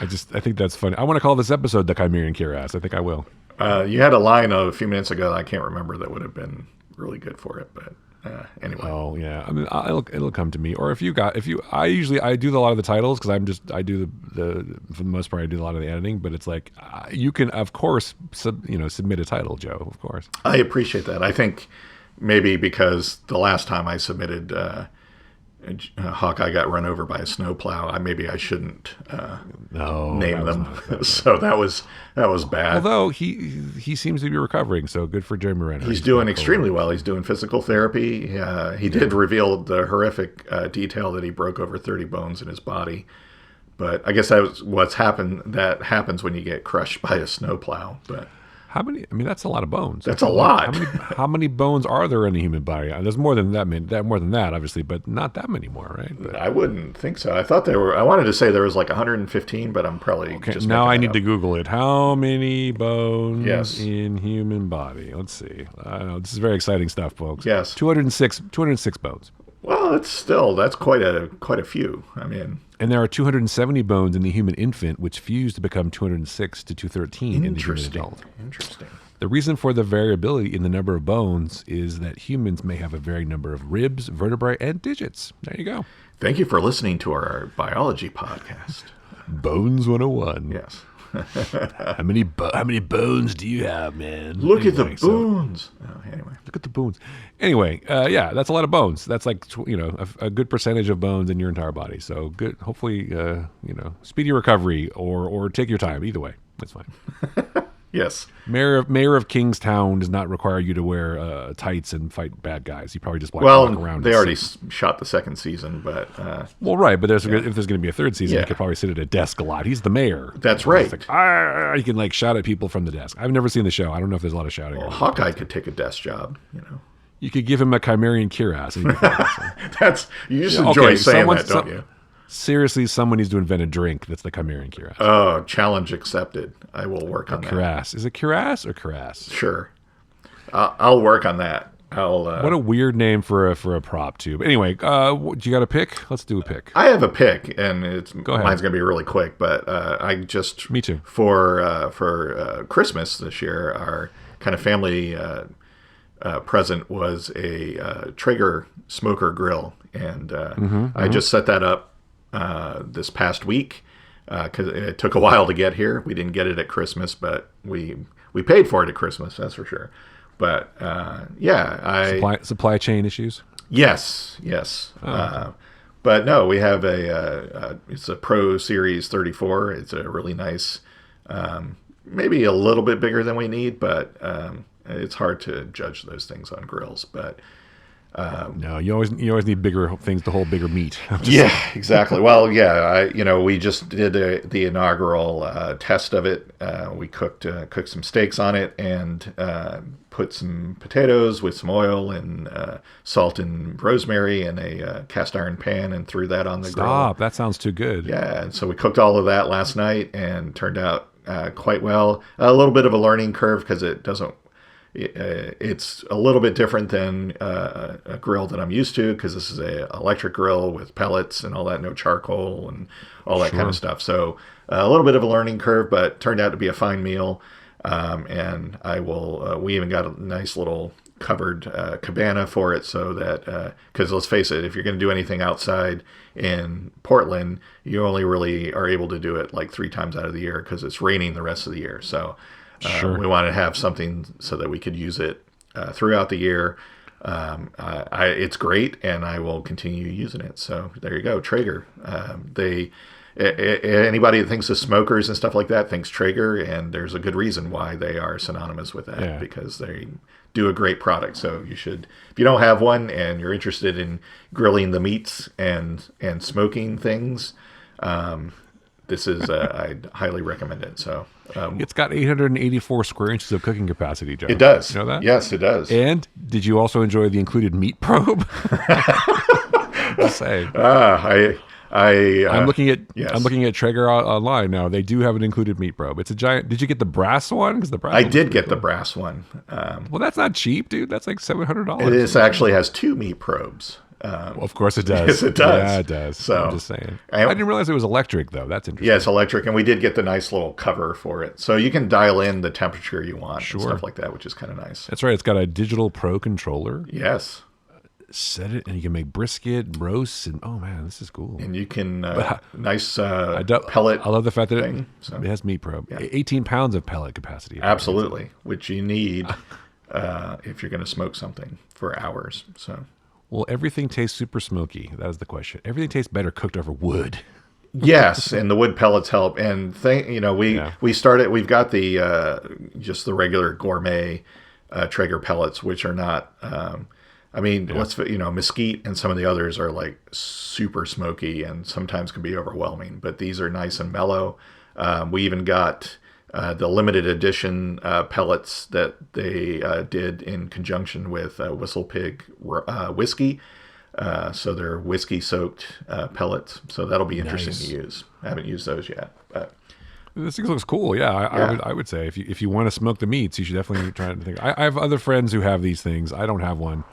A: I think that's funny. I want to call this episode the Chimera and Cuirass. I think I will.
B: You had a line a few minutes ago that I can't remember that would have been really good for it, but anyway.
A: Oh yeah, I mean, it'll come to me. Or I do a lot of the titles because I do the for the most part I do a lot of the editing. But it's like you can of course submit a title, Joe. Of course.
B: I appreciate that. I think maybe because the last time I submitted. Hawkeye got run over by a snowplow. I shouldn't name them. So that was bad.
A: Although he seems to be recovering, so good for Jeremy Renner.
B: He's doing extremely well. He's doing physical therapy. He did reveal the horrific detail that he broke over 30 bones in his body. But I guess that was what's happened. That happens when you get crushed by a snowplow. But
A: how many? I mean, that's a lot of bones.
B: That's a lot.
A: How many bones are there in a human body? There's more than that. More than that, obviously, but not that many more, right? But,
B: I wouldn't think so. I thought there were. I wanted to say there was like 115, but I'm probably just.
A: Now I need to Google it. How many bones in human body? Let's see. I know this is very exciting stuff, folks.
B: Yes,
A: 206 bones.
B: Well, that's quite a few. I mean.
A: And there are 270 bones in the human infant, which fuse to become 206 to 213 in the human adult.
B: Interesting.
A: The reason for the variability in the number of bones is that humans may have a varying number of ribs, vertebrae, and digits. There you go.
B: Thank you for listening to our biology podcast.
A: Bones 101.
B: Yes.
A: How many bones do you have, man?
B: Look at the bones. Anyway.
A: Look at the bones. Anyway, that's a lot of bones. That's like a good percentage of bones in your entire body. So good. Hopefully, speedy recovery or take your time. Either way, that's fine.
B: Yes.
A: Mayor of Kingstown does not require you to wear tights and fight bad guys. You probably just walk around.
B: They already shot the second season, but
A: right. But if there's going to be a third season, he could probably sit at a desk a lot. He's the mayor.
B: That's right.
A: He can shout at people from the desk. I've never seen the show. I don't know if there's a lot of shouting.
B: Well, Hawkeye could take a desk job.
A: You could give him a Chimerian Cuirass.
B: You just enjoy saying that, don't you?
A: Seriously, someone needs to invent a drink that's the Chimerian Cuirass.
B: Oh, challenge accepted. I will work on that.
A: Cuirass. Is it Cuirass or Cuirass?
B: Sure. I'll work on that.
A: What a weird name for a prop, too. But anyway, do you got a pick? Let's do a pick.
B: I have a pick, and mine's going to be really quick. But
A: Me too.
B: For Christmas this year, our kind of family present was a Traeger smoker grill, and I just set that up this past week because it took a while to get here. We didn't get it at Christmas, but we paid for it at Christmas, that's for sure. But
A: supply chain issues.
B: Yes. But no, we have it's a Pro Series 34. It's a really nice, maybe a little bit bigger than we need, but it's hard to judge those things on grills. But
A: no, you always need bigger things to hold bigger meat.
B: Yeah, exactly. Well, we just did the inaugural test of it. We cooked some steaks on it and put some potatoes with some oil and salt and rosemary in a cast iron pan and threw that on the grill.
A: Stop! That sounds too good.
B: Yeah, and so we cooked all of that last night and turned out quite well. A little bit of a learning curve because it It's a little bit different than a grill that I'm used to, because this is a electric grill with pellets and all that, no charcoal and all that kind of stuff. So a little bit of a learning curve, but turned out to be a fine meal. And I will. We even got a nice little covered cabana for it, so that because let's face it, if you're going to do anything outside in Portland, you only really are able to do it like 3 times out of the year, because it's raining the rest of the year. So we want to have something so that we could use it throughout the year. It's great, and I will continue using it. So there you go, Traeger. Anybody that thinks of smokers and stuff like that thinks Traeger, and there's a good reason why they are synonymous with that, because they do a great product. So you should, if you don't have one and you're interested in grilling the meats and smoking things, this is I'd highly recommend it. So
A: it's got 884 square inches of cooking capacity, Joe.
B: It does.
A: You know that?
B: Yes, it does.
A: And did you also enjoy the included meat probe? Just saying. I'm looking at Traeger online now. They do have an included meat probe. It's a giant. Did you get the brass one? Because the brass.
B: I did get the brass one.
A: Well, that's not cheap, dude. That's like $700.
B: It actually has 2 meat probes.
A: Well, of course it does.
B: Yes, it does.
A: Yeah, it does.
B: So
A: I'm just saying. I didn't realize it was electric, though. That's interesting.
B: Yeah, it's electric, and we did get the nice little cover for it, so you can dial in the temperature you want and stuff like that, which is kind of nice.
A: That's right. It's got a digital pro controller.
B: Yes.
A: Set it, and you can make brisket, roasts, and oh man, this is cool.
B: And you can nice pellet.
A: I love the fact that it has meat probe. Yeah. 18 pounds of pellet capacity.
B: Absolutely, which you need if you're going to smoke something for hours. So.
A: Will everything taste super smoky? That was the question. Everything tastes better cooked over wood.
B: Yes, and the wood pellets help. And we started. We've got the just the regular gourmet Traeger pellets, which are not. Mesquite and some of the others are like super smoky and sometimes can be overwhelming. But these are nice and mellow. We even got the limited edition pellets that they did in conjunction with Whistle Pig whiskey. So they're whiskey soaked pellets. So that'll be interesting to use. I haven't used those yet, but.
A: This thing looks cool. Yeah, I would say if you want to smoke the meats, you should definitely try to think. I have other friends who have these things. I don't have one,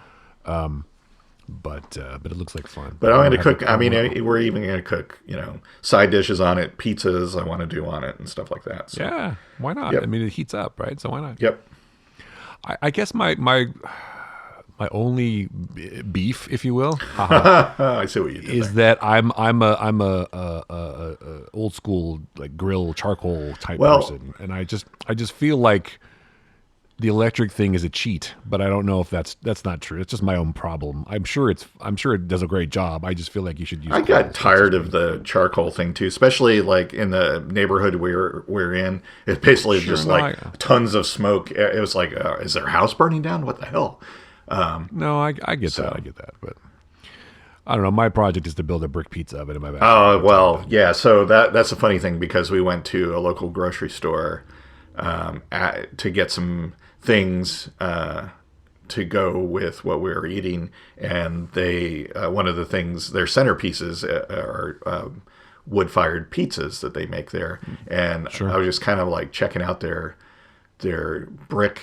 A: but it looks like fun.
B: But I'm going to cook. We're even going to cook. Side dishes on it, pizzas. I want to do on it and stuff like that. So.
A: Yeah, why not?
B: Yep.
A: I mean, it heats up, right? So why not?
B: Yep.
A: I guess my only beef, if you will,
B: I see what you did
A: is
B: there.
A: that I'm a old school like grill charcoal type person, and I just feel like the electric thing is a cheat, but I don't know if that's not true. It's just my own problem. I'm sure it does a great job. I just feel like you should use.
B: I got tired of the charcoal thing too, especially like in the neighborhood we're in. It's basically tons of smoke. It was like, is their house burning down? What the hell?
A: No, I get that. I get that, but I don't know. My project is to build a brick pizza oven in my backyard.
B: Oh, well, yeah. So that's a funny thing, because we went to a local grocery store to get some things to go with what we were eating, and they one of the things, their centerpieces are wood-fired pizzas that they make there, and I was just kind of like checking out their brick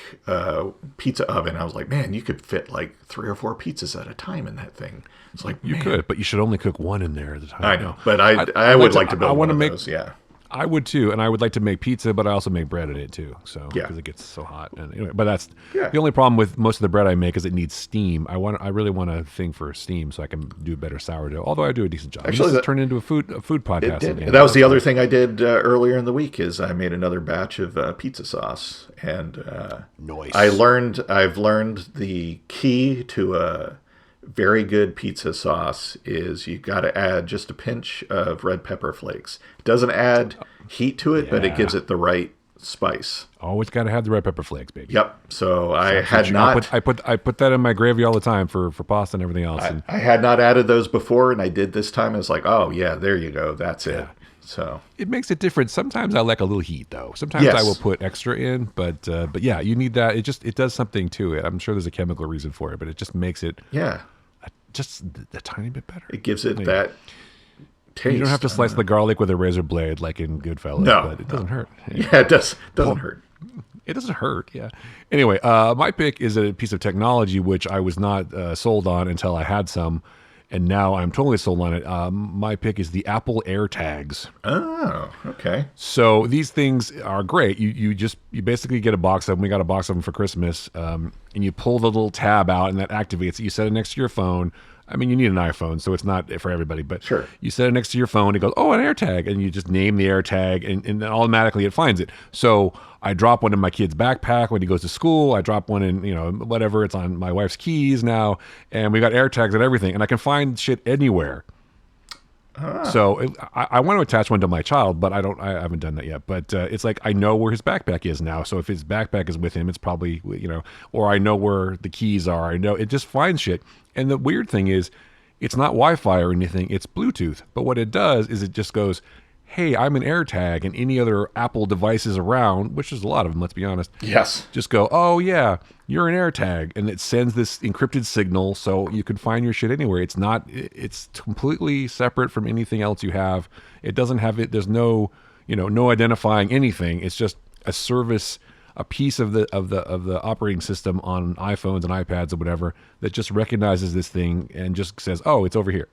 B: pizza oven. I was like, man, you could fit like 3 or 4 pizzas at a time in that thing. It's like,
A: you could, but you should only cook one in there at a time.
B: I know, but I would like to build one of those. Yeah.
A: I would too, and I would like to make pizza, but I also make bread in it too. So because it gets so hot, and anyway, but that's the only problem with most of the bread I make is it needs steam. I really want a thing for steam so I can do better sourdough. Although I do a decent job. Actually, this turned into a food podcast.
B: That was the other thing I did earlier in the week. Is I made another batch of pizza sauce, and
A: nice.
B: I've learned the key to a very good pizza sauce is you got to add just a pinch of red pepper flakes. It doesn't add heat to it, but it gives it the right spice.
A: Always got to have the red pepper flakes, baby.
B: Yep. So I had not.
A: I put that in my gravy all the time for pasta and everything else.
B: I had not added those before, and I did this time. It's like, oh yeah, there you go. That's it. So
A: it makes it different. Sometimes I like a little heat, though. Sometimes I will put extra in, but yeah, you need that. It does something to it. I'm sure there's a chemical reason for it, but it just makes it just a tiny bit better.
B: It gives it that taste.
A: You don't have to slice the garlic with a razor blade like in Goodfellas, but it doesn't hurt.
B: Yeah, it doesn't hurt.
A: It doesn't hurt. Yeah. Anyway, my pick is a piece of technology which I was not sold on until I had some, and now I'm totally sold on it. My pick is the Apple AirTags.
B: Oh, okay.
A: So these things are great. You basically get a box of them. We got a box of them for Christmas, and you pull the little tab out, and that activates it. You set it next to your phone. I mean, you need an iPhone, so it's not for everybody, but
B: sure.
A: You set it next to your phone. It goes, oh, an AirTag, and you just name the AirTag, and automatically it finds it. So I drop one in my kid's backpack when he goes to school. I drop one in, whatever. It's on my wife's keys now, and we got AirTags and everything, and I can find shit anywhere. So I want to attach one to my child, but I haven't done that yet. But it's like I know where his backpack is now. So if his backpack is with him, it's probably, or I know where the keys are. I know it just finds shit. And the weird thing is, it's not Wi-Fi or anything. It's Bluetooth. But what it does is it just goes, hey, I'm an AirTag, and any other Apple devices around, which is a lot of them, let's be honest.
B: Yes.
A: Just go, oh, yeah, you're an AirTag. And it sends this encrypted signal so you can find your shit anywhere. It's completely separate from anything else you have. It doesn't have it. There's no identifying anything. It's just a service, a piece of the operating system on iPhones and iPads or whatever that just recognizes this thing and just says, oh, it's over here.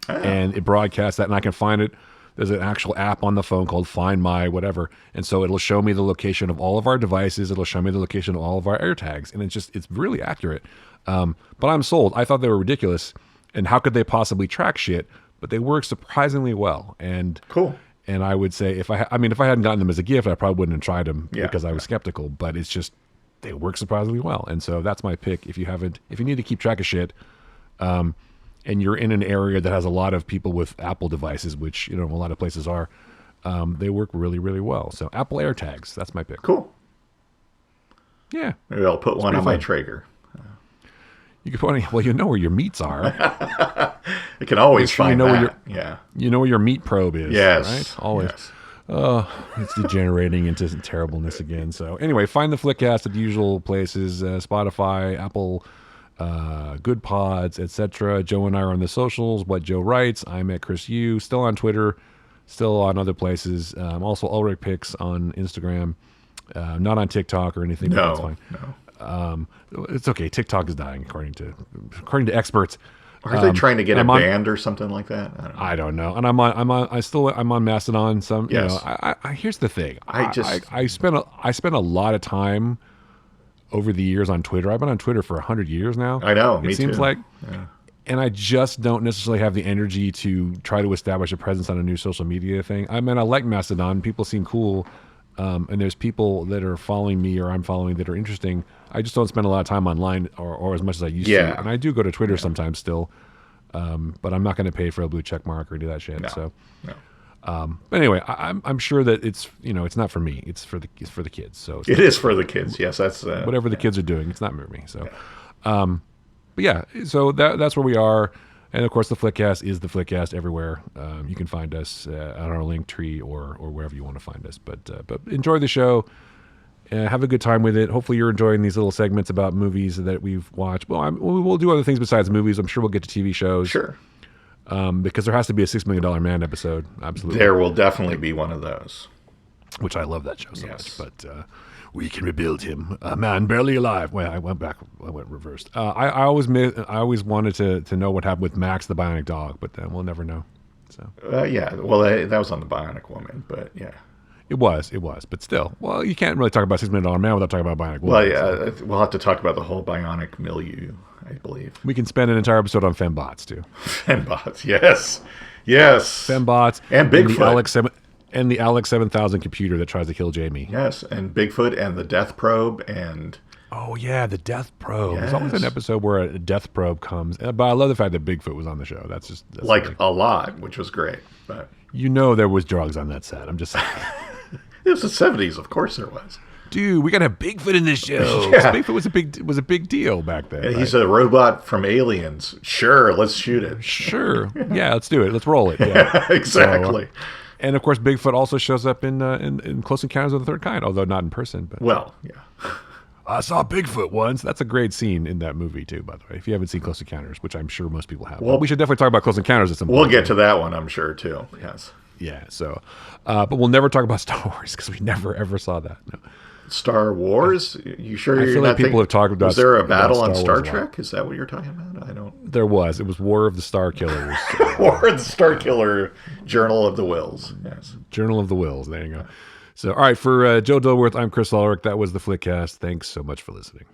A: Oh. And it broadcasts that, and I can find it. There's an actual app on the phone called Find My whatever. And so it'll show me the location of all of our devices. It'll show me the location of all of our AirTags. And it's really accurate. But I'm sold. I thought they were ridiculous. And how could they possibly track shit? But they work surprisingly well. And
B: cool.
A: And I would say if I hadn't gotten them as a gift, I probably wouldn't have tried them because I was skeptical. But it's just, they work surprisingly well. And so that's my pick. If you need to keep track of shit, and you're in an area that has a lot of people with Apple devices, which, a lot of places are, they work really, really well. So Apple AirTags, that's my pick.
B: Cool.
A: Yeah.
B: Maybe I'll put one on my Traeger.
A: You can put well, you know where your meats are.
B: I can always find that.
A: You know where your meat probe is.
B: Yes.
A: Right? Always.
B: Yes.
A: It's degenerating into terribleness again. So anyway, find the Flickcast at the usual places, Spotify, Apple, Good Pods, etc. Joe and I are on the socials. What Joe writes. I'm at Chris Yu. Still on Twitter. Still on other places. Also Ulrich Picks on Instagram. Not on TikTok or anything.
B: No,
A: that's fine.
B: No.
A: It's okay. TikTok is dying according to experts.
B: Are they trying to get it banned or something like that?
A: I don't know. And I'm on Mastodon. Some.
B: Yes.
A: Here's the thing. I spent a lot of time over the years on Twitter. I've been on Twitter for 100 years now.
B: I know.
A: It seems
B: too.
A: like. Yeah. And I just don't necessarily have the energy to try to establish a presence on a new social media thing. I mean, I like Mastodon. People seem cool. And there's people that are following me or I'm following that are interesting. I just don't spend a lot of time online or as much as I used to. And I do go to Twitter sometimes still. But I'm not going to pay for a blue check mark or do that shit.
B: No.
A: So, but anyway, I'm sure that it's not for me. It's for the kids. So
B: it is for the kids. Yes, that's
A: whatever the kids are doing. It's not for me. So, but yeah, so that's where we are. And of course, the Flickcast is the Flickcast everywhere. You can find us on our link tree or wherever you want to find us. But enjoy the show. Have a good time with it. Hopefully, you're enjoying these little segments about movies that we've watched. Well, we'll do other things besides movies. I'm sure we'll get to TV shows.
B: Sure.
A: Because there has to be a $6 Million Man episode. Absolutely.
B: There will definitely be one of those.
A: Which I love that show so much. But we can rebuild him, a man barely alive. Well, I went reversed. I always wanted to know what happened with Max the Bionic Dog, but we'll never know. So
B: yeah, well, that was on the Bionic Woman, but yeah.
A: It was, but still. Well, you can't really talk about $6 Million Man without talking about Bionic Woman.
B: Well, yeah, we'll have to talk about the whole Bionic milieu, I believe.
A: We can spend an entire episode on fembots, too.
B: Fembots, yes. Yes.
A: Fembots.
B: And Bigfoot.
A: And the Alex 7000 computer that tries to kill Jamie.
B: Yes, and Bigfoot and the Death Probe and...
A: Oh, yeah, the Death Probe.
B: Yes.
A: There's always an episode where a Death Probe comes. But I love the fact that Bigfoot was on the show. That's
B: a lot, which was great. But
A: there was drugs on that set. I'm just saying.
B: It was the 70s, of course there was.
A: Dude, we got to have Bigfoot in this show. Yeah. Bigfoot was a big deal back then.
B: Right? He's a robot from Aliens. Sure, let's shoot it.
A: Sure. Yeah, let's do it. Let's roll it. Yeah.
B: Exactly.
A: And of course, Bigfoot also shows up in Close Encounters of the Third Kind, although not in person. But
B: well, yeah.
A: I saw Bigfoot once. That's a great scene in that movie too, by the way. If you haven't seen Close Encounters, which I'm sure most people have, well, we should definitely talk about Close Encounters at some point.
B: We'll get to that one, I'm sure too. Yes.
A: Yeah. So, but we'll never talk about Star Wars because we never ever saw that. No.
B: Star Wars? You sure?
A: I feel like people have talked about.
B: Was there a battle on Star
A: Wars
B: Trek? Is that what you're talking about? I don't.
A: There was. It was War of the Star Killers.
B: War of the Star Killer, Journal of the Wills. Yes.
A: Journal of the Wills. There you go. So, all right, for Joe Dilworth, I'm Chris Ulrich. That was the Flickcast. Thanks so much for listening.